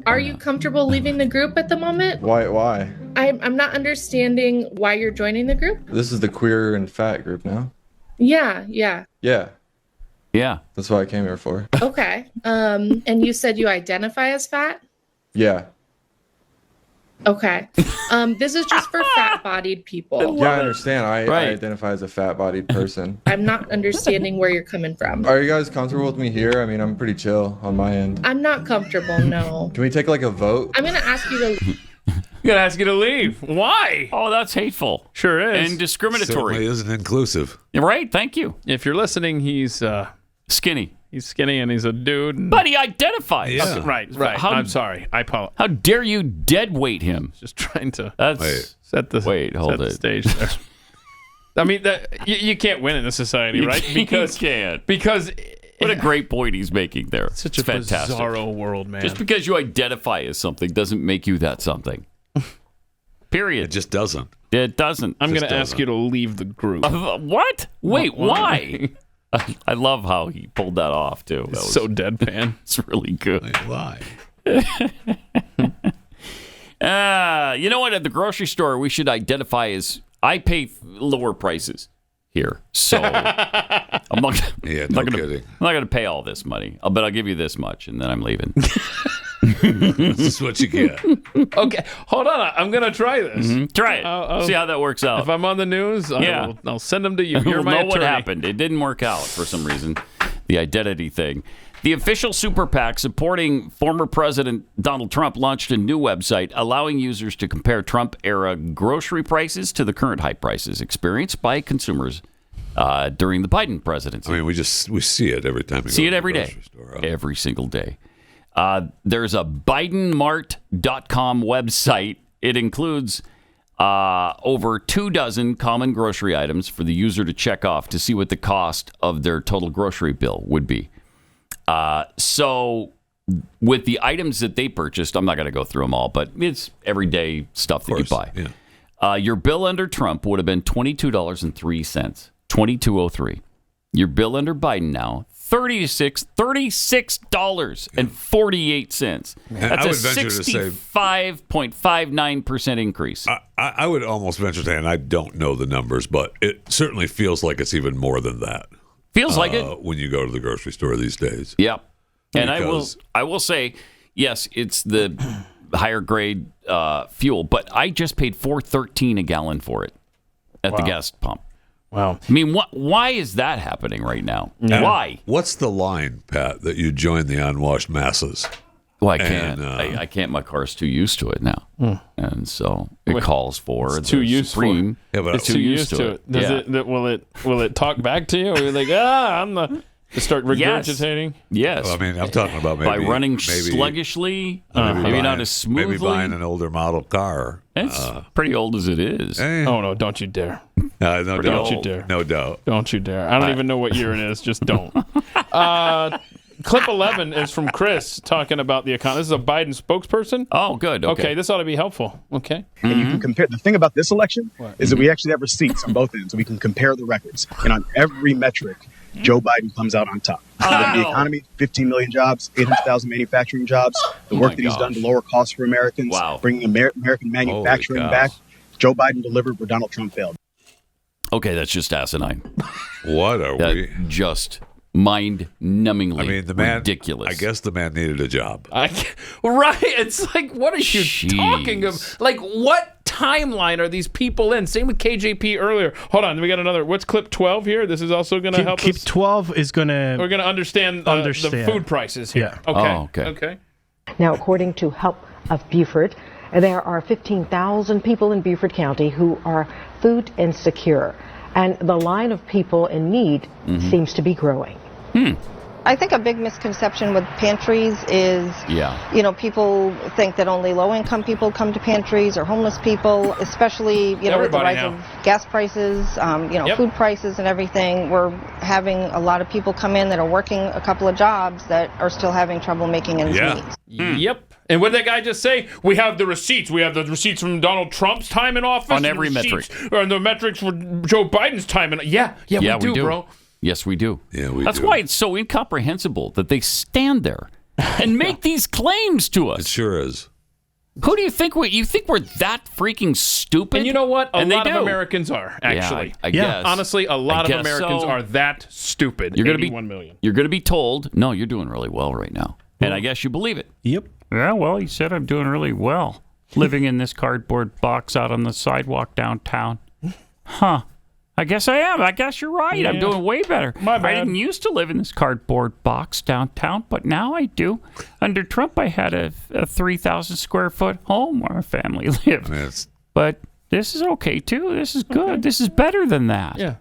Are you comfortable leaving the group at the moment? Why? I'm not understanding why you're joining the group. This is the queer and fat group now? Yeah. Yeah. Yeah. That's what I came here for. Okay. And you said you identify as fat? Yeah. Okay. This is just for fat-bodied people. Yeah, I understand. I identify as a fat-bodied person. I'm not understanding where you're coming from. Are you guys comfortable with me here? I mean, I'm pretty chill on my end. I'm not comfortable, no. Can we take like a vote? I'm going to ask you to... Gonna ask you to leave. Why? Oh, that's hateful. Sure is. And discriminatory. Certainly isn't inclusive. Right, thank you. If you're listening, he's skinny. He's skinny and he's a dude. But he identifies. Yeah. Right. I'm sorry. I apologize. How dare you dead weight him? Just trying to set the stage there. I mean, you can't win in this society, right? Because you can't. Because what a great point he's making there. Such a fantastic bizarro world, man. Just because you identify as something doesn't make you that something. Period. It just doesn't. It doesn't. I'm going to ask you to leave the group. What? Wait, why? I love how he pulled that off, too. That was so deadpan. It's really good. Why? You know what? At the grocery store, we should identify as I pay lower prices here. So I'm not going to pay all this money. But I'll give you this much, and then I'm leaving. This is what you get. Okay, hold on. I'm going to try this. Mm-hmm. Try it. I'll see how that works out. If I'm on the news, I'll send them to you. You're We'll my know attorney. what happened. It didn't work out for some reason. The identity thing. The official super PAC supporting former President Donald Trump launched a new website allowing users to compare Trump-era grocery prices to the current high prices experienced by consumers during the Biden presidency. I mean, we see it every time we see go it to every the day, grocery store. every single day. There's a BidenMart.com website. It includes over 24 common grocery items for the user to check off to see what the cost of their total grocery bill would be. So with the items that they purchased, I'm not going to go through them all, but it's everyday stuff that you buy. Yeah. Your bill under Trump would have been $22.03, $22.03. Your bill under Biden now, $36.48. That's a 65.59% increase. I would almost venture to say, and I don't know the numbers, but it certainly feels like it's even more than that. Feels like it when you go to the grocery store these days. Yep. And I will say, yes, it's the higher grade fuel, but I just paid $4.13 a gallon for it at the gas pump. Wow. I mean, why is that happening right now? Why? What's the line, Pat, that you join the unwashed masses? Well, I can't. I can't. My car's too used to it now, and so it calls for it's too used Supreme. for it. Yeah, but it's too used to it. Will it talk back to you? Or you're like, I'm the. To start regurgitating? Yes. Well, I mean, I'm talking about maybe by running sluggishly, maybe not as smoothly. Maybe buying an older model car. It's pretty old as it is. Oh no! Don't you dare! No, don't you dare! No doubt. Don't you dare! I don't even know what year it is. Just don't. Clip 11 is from Chris talking about the economy. This is a Biden spokesperson. Oh, good. Okay, this ought to be helpful. Okay. And you can compare. The thing about this election is that we actually have receipts on both ends, so we can compare the records. And on every metric, Joe Biden comes out on top. The economy, 15 million jobs, 800,000 manufacturing jobs, the work that he's done to lower costs for Americans, bringing American manufacturing back. Joe Biden delivered where Donald Trump failed. Okay, that's just asinine. What are we? Just mind-numbingly ridiculous. I guess the man needed a job. Right? It's like, what are you talking about? Like, what timeline are these people in? Same with KJP earlier. Hold on, we got another. What's clip 12 here? This is also going to help us. Clip 12 is going to... We're going to understand the food prices here. Yeah. Okay. Now, according to Help of Beaufort, there are 15,000 people in Beaufort County who are food insecure, and the line of people in need seems to be growing. I think a big misconception with pantries is, people think that only low-income people come to pantries or homeless people, especially, with the rise of gas prices, food prices and everything. We're having a lot of people come in that are working a couple of jobs that are still having trouble making ends meet. Yep. And what did that guy just say? We have the receipts. We have the receipts from Donald Trump's time in office. On every metric. Or the metrics for Joe Biden's time in Yeah, we do, bro. Yes, we do. Yeah, we That's do. why it's so incomprehensible that they stand there and make these claims to us. It sure is. Who do you think you think we're that freaking stupid? And you know what? A lot of do. Americans are, actually. I guess. Honestly, a lot of Americans are that stupid. You're gonna 81 million. You're going to be told, no, you're doing really well right now. And I guess you believe it. Yep. Yeah, well, he said I'm doing really well. Living in this cardboard box out on the sidewalk downtown. Huh. I guess I am. I guess you're right. Yeah. I'm doing way better. My bad. I didn't used to live in this cardboard box downtown, but now I do. Under Trump, I had a 3,000 square foot home where my family lived. But this is okay, too. This is good. Okay. This is better than that. Yeah.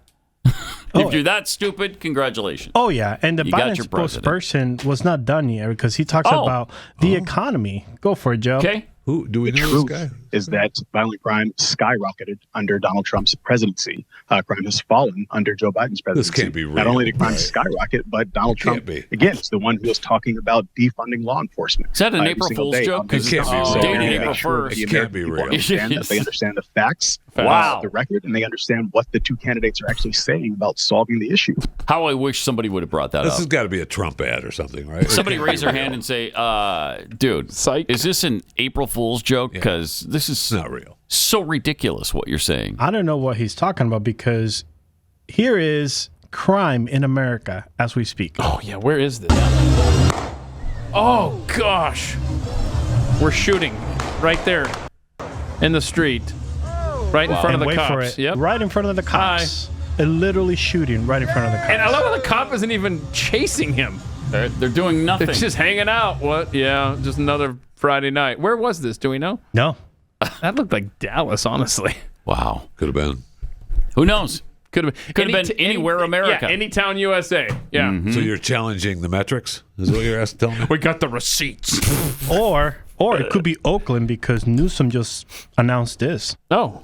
If you're that stupid, congratulations. Oh, yeah. And the You got Biden your president. spokesperson was not done yet because he talks about the economy. Go for it, Joe. Okay. Who do we The know truth this guy? is that violent crime skyrocketed under Donald Trump's presidency. Crime has fallen under Joe Biden's presidency. This can't be real. Not only did crime skyrocket, but Donald Trump, again, is the one who is talking about defunding law enforcement. Is that an every April single Fool's day joke? on Because Facebook. it's So dated they April make sure 1st. the It can't American be people real. understand that they understand the facts, Wow. the record, and they understand what the two candidates are actually saying about solving the issue. How I wish somebody would have brought that This up. has got to be a Trump ad or something, right? Somebody raise their hand and say, dude, is this an April Fool's joke? Because this is not real. So ridiculous what you're saying. I don't know what he's talking about because here is crime in America as we speak. Oh, yeah. Where is this? Oh, gosh. We're shooting right there in the street. Right in front of the cops. For it. Yep. Right in front of the cops. Literally shooting right in front of the cops. And I love how the cop isn't even chasing him. They're doing nothing. They're just hanging out. What? Yeah, just another Friday night. Where was this? Do we know? No. That looked like Dallas, honestly. Wow. Could have been. Who knows? Could have been anywhere America. Yeah, any town USA. Yeah. Mm-hmm. So you're challenging the metrics? Is what you're telling me? We got the receipts. Or it could be Oakland because Newsom just announced this. Oh.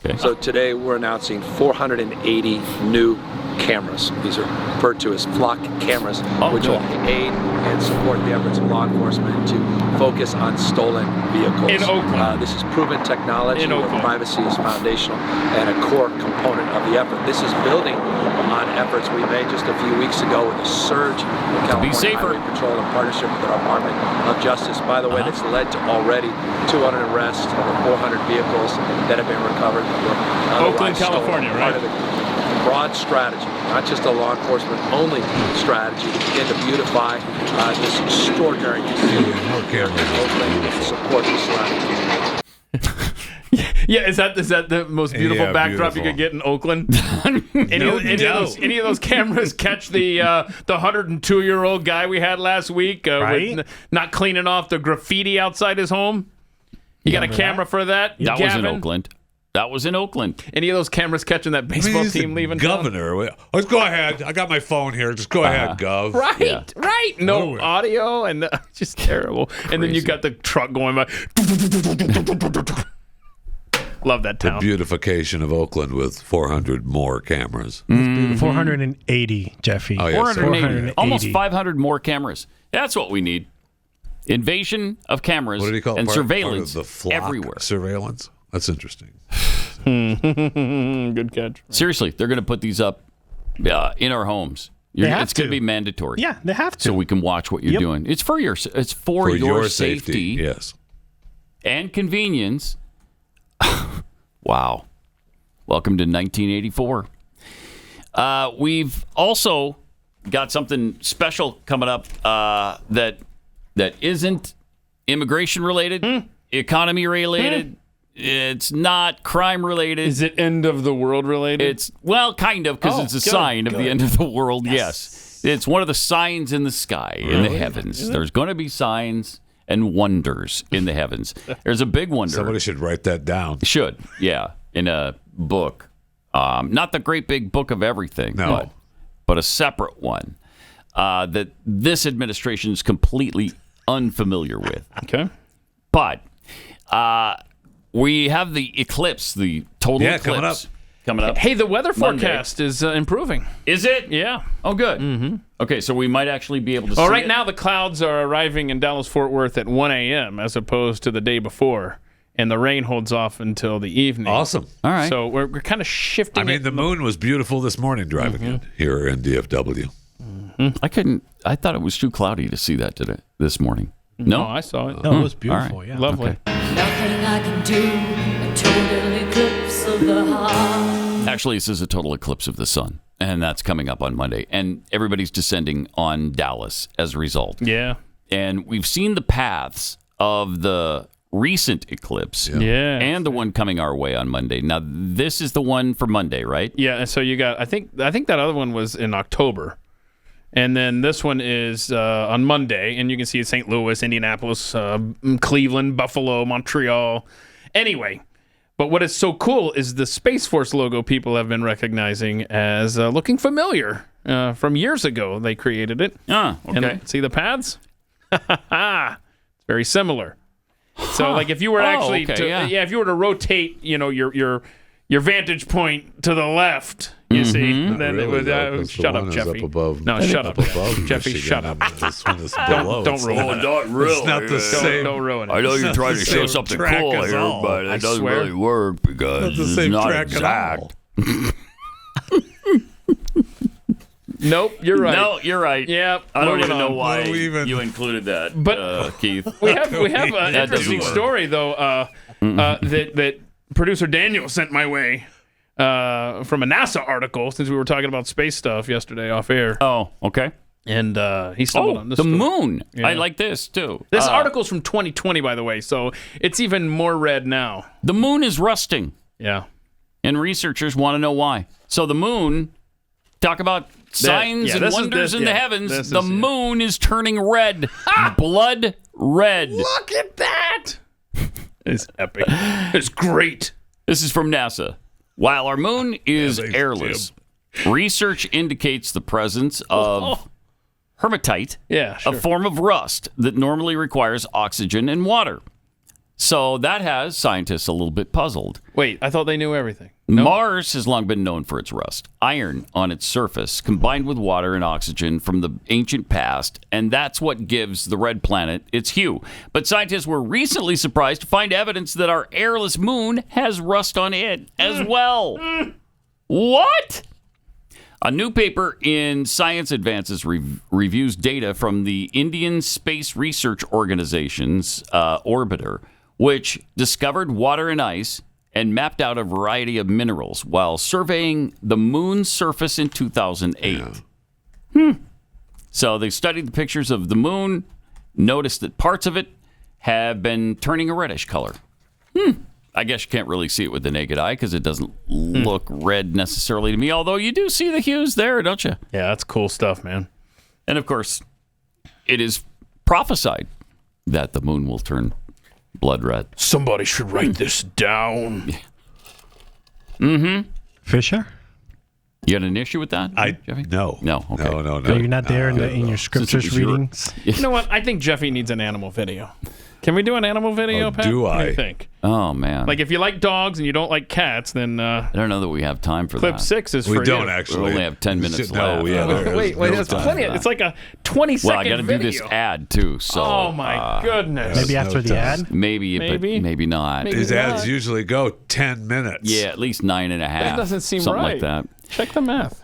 Okay. So today we're announcing 480 new cameras. These are referred to as flock cameras, which will aid and support the efforts of law enforcement to focus on stolen vehicles. In Oakland. This is proven technology where privacy is foundational and a core component of the effort. This is building on efforts we made just a few weeks ago with a surge in California Highway Patrol in partnership with the Department of Justice. By the way, that's led to already 200 arrests, over 400 vehicles that have been recovered. Oakland, California, right? Part of the broad strategy, not just a law enforcement only strategy, to begin to beautify this extraordinary community and support the surrounding community. Yeah, is that the most beautiful backdrop you could get in Oakland? Any of those cameras catch the 102-year-old guy we had last week with not cleaning off the graffiti outside his home? You got a camera for that? That Gavin? was in Oakland. That was in Oakland. Any of those cameras catching that baseball team leaving? Governor. Let's go ahead. I got my phone here. Just go ahead, Gov. Right. No audio and just terrible. Crazy. And then you got the truck going by. Love that town. The beautification of Oakland with 400 more cameras. 480, Jeffy. Oh, yes, 480. Almost 500 more cameras. That's what we need. Invasion of cameras and surveillance part of the flock everywhere. Surveillance? That's interesting. Good catch. Seriously, they're going to put these up in our homes. It's going to be mandatory. Yeah, they have to. So we can watch what you're doing. It's for your your safety. Yes. And convenience. Wow. Welcome to 1984. We've also got something special coming up that isn't immigration related, economy related. It's not crime related. Is it end of the world related? It's kind of, because it's a sign of the end of the world. Yes. It's one of the signs in the sky, in the heavens. There's going to be signs and wonders in the heavens. There's a big wonder. Somebody should write that down. Should, yeah, in a book. Not the great big book of everything, but a separate one that this administration is completely unfamiliar with. Okay. But we have the eclipse, the total eclipse coming up. Hey, the weather forecast is improving. Is it? Yeah. Oh, good. Mm-hmm. Okay, so we might actually be able to see it. Right now the clouds are arriving in Dallas-Fort Worth at 1 a.m. as opposed to the day before, and the rain holds off until the evening. Awesome. All right. So we're kind of shifting. I mean, the moon was beautiful this morning driving in here in DFW. Mm-hmm. I thought it was too cloudy to see that this morning. No, I saw it. No, it was beautiful. Right. Yeah, lovely. Okay. Nothing I can do, a total eclipse of the heart. Actually, this is a total eclipse of the sun, and that's coming up on Monday. And everybody's descending on Dallas as a result. Yeah. And we've seen the paths of the recent eclipse and the one coming our way on Monday. Now, this is the one for Monday, right? Yeah, and so you got, I think that other one was in October. And then this one is on Monday, and you can see it St. Louis, Indianapolis, Cleveland, Buffalo, Montreal. Anyway, but what is so cool is the Space Force logo people have been recognizing as looking familiar from years ago. They created it. Ah, okay. And see the paths? It's very similar. So, like, if you were if you were to rotate, your vantage point to the left, you see, then it would. Shut up, Jeffy. No, shut up, Jeffy. Shut up. This one is below. Don't ruin it. Not really. It's not the same. Don't ruin it. I know you're trying to show something cool here, but it doesn't really work because it's not exact. Nope, you're right. No, you're right. Yep. I don't even know why you included that, but Keith. We have an interesting story though that producer Daniel sent my way. from a NASA article, since we were talking about space stuff yesterday off air. Oh, okay. And he stumbled on this. The story. moon. Yeah. I like this, too. This article's from 2020, by the way, so it's even more red now. The moon is rusting. Yeah. And researchers want to know why. So the moon, talk about signs and wonders in the heavens. The moon is turning red. Blood red. Look at that. It's epic. It's great. This is from NASA. While our moon is airless, research indicates the presence of hematite, a form of rust that normally requires oxygen and water. So that has scientists a little bit puzzled. Wait, I thought they knew everything. Mars has long been known for its rust. Iron on its surface, combined with water and oxygen from the ancient past, and that's what gives the red planet its hue. But scientists were recently surprised to find evidence that our airless moon has rust on it as well. What? A new paper in Science Advances reviews data from the Indian Space Research Organization's orbiter, which discovered water and ice and mapped out a variety of minerals while surveying the moon's surface in 2008. So they studied the pictures of the moon, noticed that parts of it have been turning a reddish color. I guess you can't really see it with the naked eye because it doesn't look red necessarily to me, although you do see the hues there, don't you? Yeah, that's cool stuff, man. And of course, it is prophesied that the moon will turn blood red. Somebody should write this down. Fisher? You had an issue with that, Jeffy? No. No, okay. No. You're not there in your scriptures readings? You know what? I think Jeffy needs an animal video. Can we do an animal video, Pat? do What do I? you think? Oh, man. Like, if you like dogs and you don't like cats, then I don't know that we have time for clip that. 6 is We for don't you. actually. We only have 10 minutes left. Wait, that's plenty. It's like a 20-second Well, I got to do this ad, too. So, oh, my goodness. Maybe after the ad? Maybe, but maybe not. Maybe These not. ads usually go 10 minutes. Yeah, at least 9.5. That doesn't seem something right. like that. Check the math.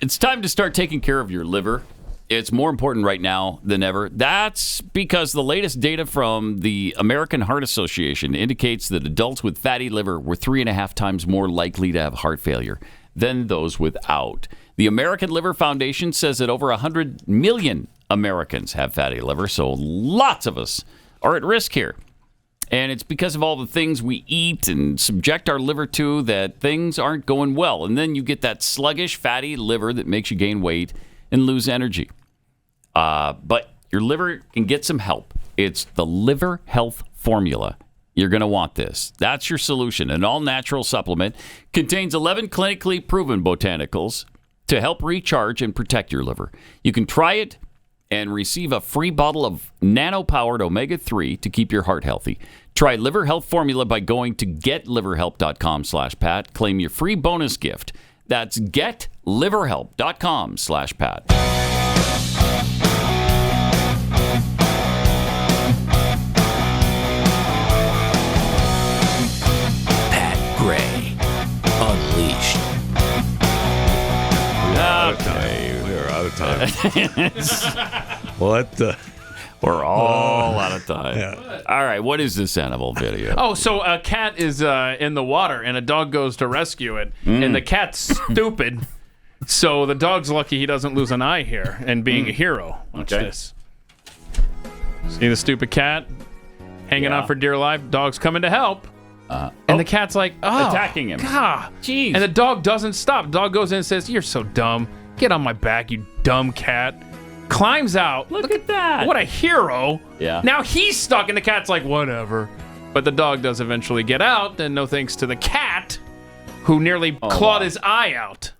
It's time to start taking care of your liver. It's more important right now than ever. That's because the latest data from the American Heart Association indicates that adults with fatty liver were 3.5 times more likely to have heart failure than those without. The American Liver Foundation says that over 100 million Americans have fatty liver, so lots of us are at risk here. And it's because of all the things we eat and subject our liver to that things aren't going well. And then you get that sluggish, fatty liver that makes you gain weight and lose energy. But your liver can get some help. It's the Liver Health Formula. You're going to want this. That's your solution. An all-natural supplement contains 11 clinically proven botanicals to help recharge and protect your liver. You can try it and receive a free bottle of nano-powered omega-3 to keep your heart healthy. Try Liver Health Formula by going to getliverhelp.com/Pat. Claim your free bonus gift. That's getliverhelp.com/Pat. Pat Gray Unleashed. Okay, we're out of time. What the? We're all out of time. Yeah. All right, what is this animal video? Oh, so a cat is in the water, and a dog goes to rescue it, and the cat's stupid, so the dog's lucky he doesn't lose an eye here and being a hero. Watch this. See the stupid cat hanging on for dear life? Dog's coming to help. And the cat's like, oh, attacking him. God. Jeez. And the dog doesn't stop. Dog goes in and says, you're so dumb. Get on my back, you dumb cat. Climbs out. Look at that. What a hero. Yeah. Now he's stuck, and the cat's like, whatever. But the dog does eventually get out, and no thanks to the cat, who nearly clawed his eye out.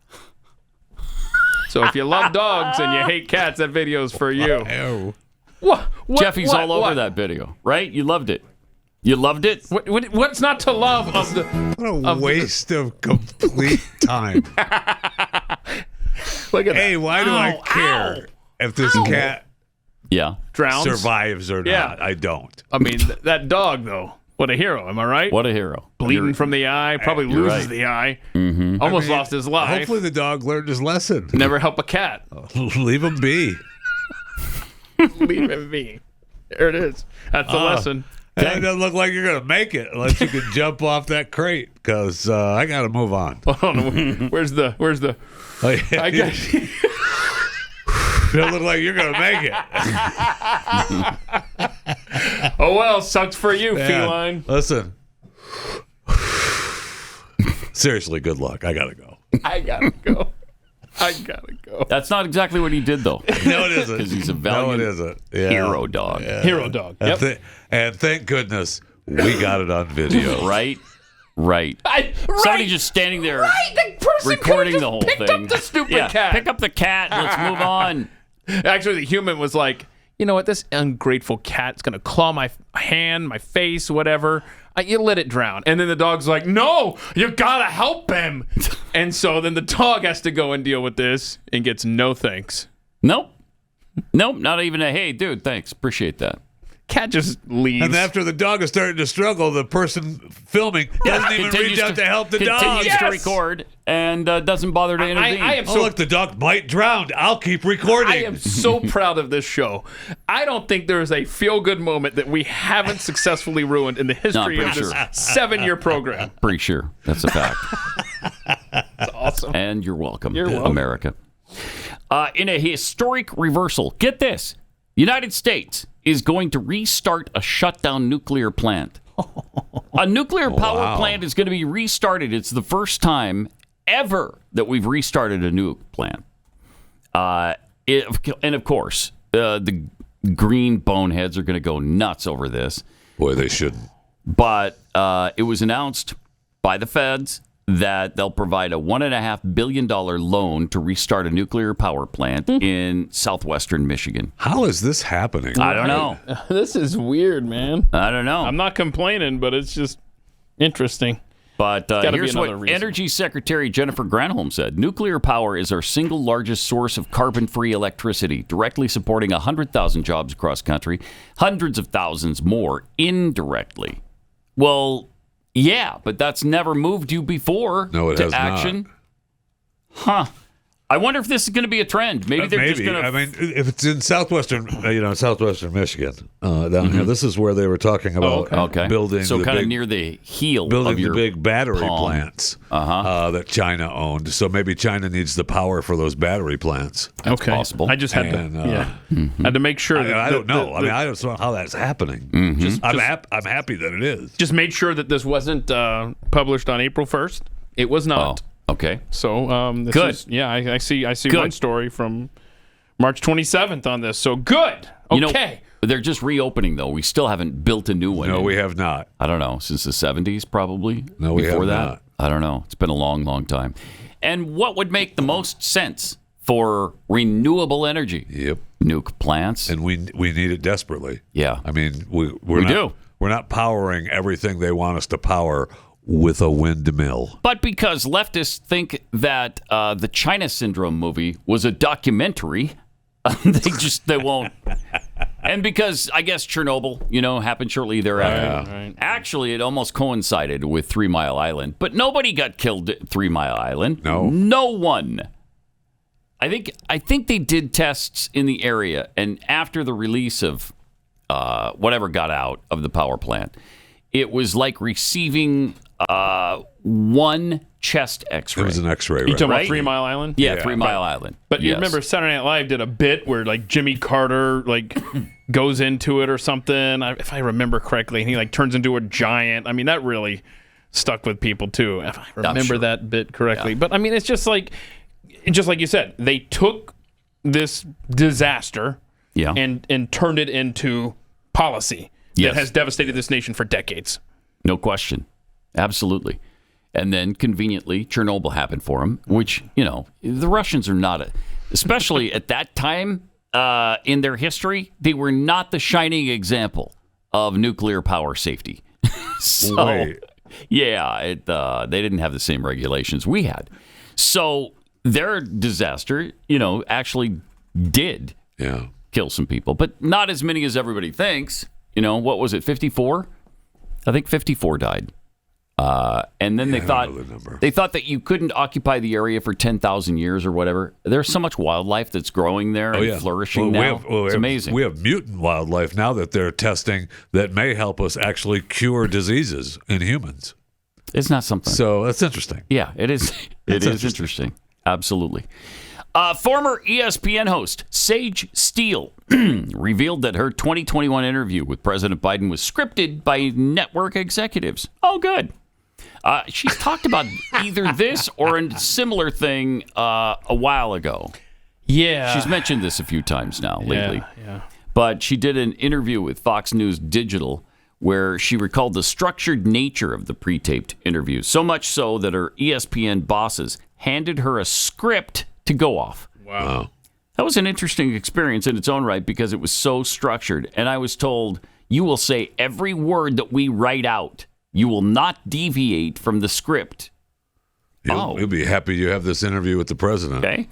So if you love dogs and you hate cats, that video's for you. What? Jeffy's all over that video, right? You loved it. You loved it? What's not to love of the... What a waste of complete time. Look at hey, why do I care if this cat drowns, survives or not? I don't. I mean, that dog, though. What a hero. Am I right? What a hero. Bleeding from the eye. Probably loses the eye. Mm-hmm. Almost lost his life. Hopefully the dog learned his lesson. Never help a cat. Leave him be. Leave him be. There it is. That's the lesson. It doesn't look like you're going to make it unless you can jump off that crate, because I got to move on. Hold on. Where's the? Oh, yeah. I guess. Doesn't look like you're going to make it. Oh, well, sucks for you, feline. Listen. Seriously, good luck. I got to go. I got to go. That's not exactly what he did, though. No, it isn't. Because he's a valiant hero dog. Yeah. Hero dog. Yep. And thank goodness we got it on video. Right. Somebody just standing there the person recording the whole picked thing. Up the stupid cat. Pick up the cat. Let's move on. Actually, the human was like, you know what? This ungrateful cat's going to claw my hand, my face, whatever. You let it drown. And then the dog's like, no, you got to help him. And so then the dog has to go and deal with this and gets no thanks. Nope, not even a, hey, dude, thanks. Appreciate that. Cat just leaves. And after the dog is starting to struggle, the person filming doesn't even reach out to help the dog. Continues to record and doesn't bother to intervene. I am so, look, the dog might drown. I'll keep recording. I am so proud of this show. I don't think there is a feel-good moment that we haven't successfully ruined in the history of this 7-year program. Pretty sure. That's a fact. That's awesome. And you're welcome, You're welcome. America. In a historic reversal, get this. United States is going to restart a shutdown nuclear plant. A nuclear power plant is going to be restarted. It's the first time ever that we've restarted a nuke plant. And of course, the green boneheads are going to go nuts over this. Boy, they shouldn't. But it was announced by the feds that they'll provide a $1.5 billion loan to restart a nuclear power plant in southwestern Michigan. How is this happening? I don't know. This is weird, man. I don't know. I'm not complaining, but it's just interesting. But here's what Energy Secretary Jennifer Granholm said. Nuclear power is our single largest source of carbon-free electricity, directly supporting 100,000 jobs across country, hundreds of thousands more indirectly. Well, yeah, but that's never moved you before to action. Not. Huh. I wonder if this is going to be a trend. Maybe they're just going to... I mean, if it's in southwestern Michigan, down here, this is where they were talking about building... So kind of near the heel building of your the big battery palm. plants that China owned. So maybe China needs the power for those battery plants. That's possible. I just had had to make sure. I don't know. I don't know how that's happening. I'm happy that it is. Just made sure that this wasn't published on April 1st. It was not. Okay. So this good. I see one story from March 27th on this. So good. Okay. They're just reopening, though. We still haven't built a new one. No, we have not. I don't know. Since the 70s, probably. No, we Before have that? not. I don't know. It's been a long, long time. And what would make the most sense for renewable energy? Yep. Nuke plants. And we need it desperately. Yeah. I mean, we do. We're not powering everything they want us to power with a windmill. But because leftists think that the China Syndrome movie was a documentary, they won't. And because I guess Chernobyl, happened shortly thereafter. Right. Actually, it almost coincided with 3 Mile Island, but nobody got killed at 3 Mile Island. No one. I think they did tests in the area, and after the release of whatever got out of the power plant, it was like receiving one chest X-ray. It was an X-ray. You talking about 3 Mile Island? Yeah, 3 Mile Island. But you remember Saturday Night Live did a bit where like Jimmy Carter goes into it or something, if I remember correctly, and he turns into a giant. I mean, that really stuck with people too, if I remember that bit correctly. Yeah. But I mean, it's just like you said, they took this disaster and turned it into policy that has devastated this nation for decades. No question. Absolutely. And then, conveniently, Chernobyl happened for them, which, the Russians are not, especially at that time in their history, they were not the shining example of nuclear power safety. They didn't have the same regulations we had. So their disaster, actually did kill some people, but not as many as everybody thinks. What was it, 54? I think 54 died And then they thought that you couldn't occupy the area for 10,000 years or whatever. There's so much wildlife that's growing there and flourishing now. It's amazing. We have mutant wildlife now that they're testing that may help us actually cure diseases in humans. Isn't that something? So that's interesting. Yeah, it is. It is interesting. Absolutely. Former ESPN host Sage Steele revealed that her 2021 interview with President Biden was scripted by network executives. Oh, good. She's talked about either this or a similar thing a while ago. Yeah. She's mentioned this a few times now lately. Yeah. But she did an interview with Fox News Digital where she recalled the structured nature of the pre-taped interview, so much so that her ESPN bosses handed her a script to go off. Wow. That was an interesting experience in its own right because it was so structured. And I was told, you will say every word that we write out. You will not deviate from the script. You'll be happy you have this interview with the president. Okay.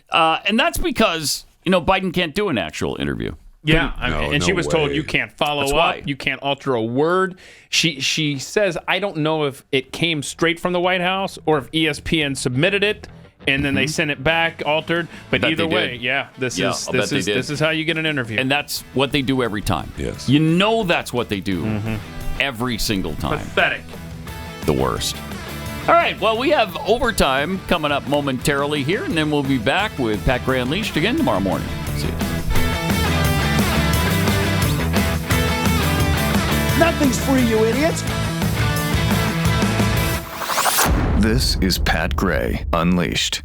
And that's because, Biden can't do an actual interview. Yeah, she was told you can't follow up, you can't alter a word. She says, I don't know if it came straight from the White House or if ESPN submitted it and then they sent it back altered. But either way, this is how you get an interview. And that's what they do every time. Yes. That's what they do every single time. Pathetic. The worst. All right, well, we have overtime coming up momentarily here, and then we'll be back with Pat Gray Unleashed again tomorrow morning. See you. Nothing's free, you idiots. This is Pat Gray Unleashed.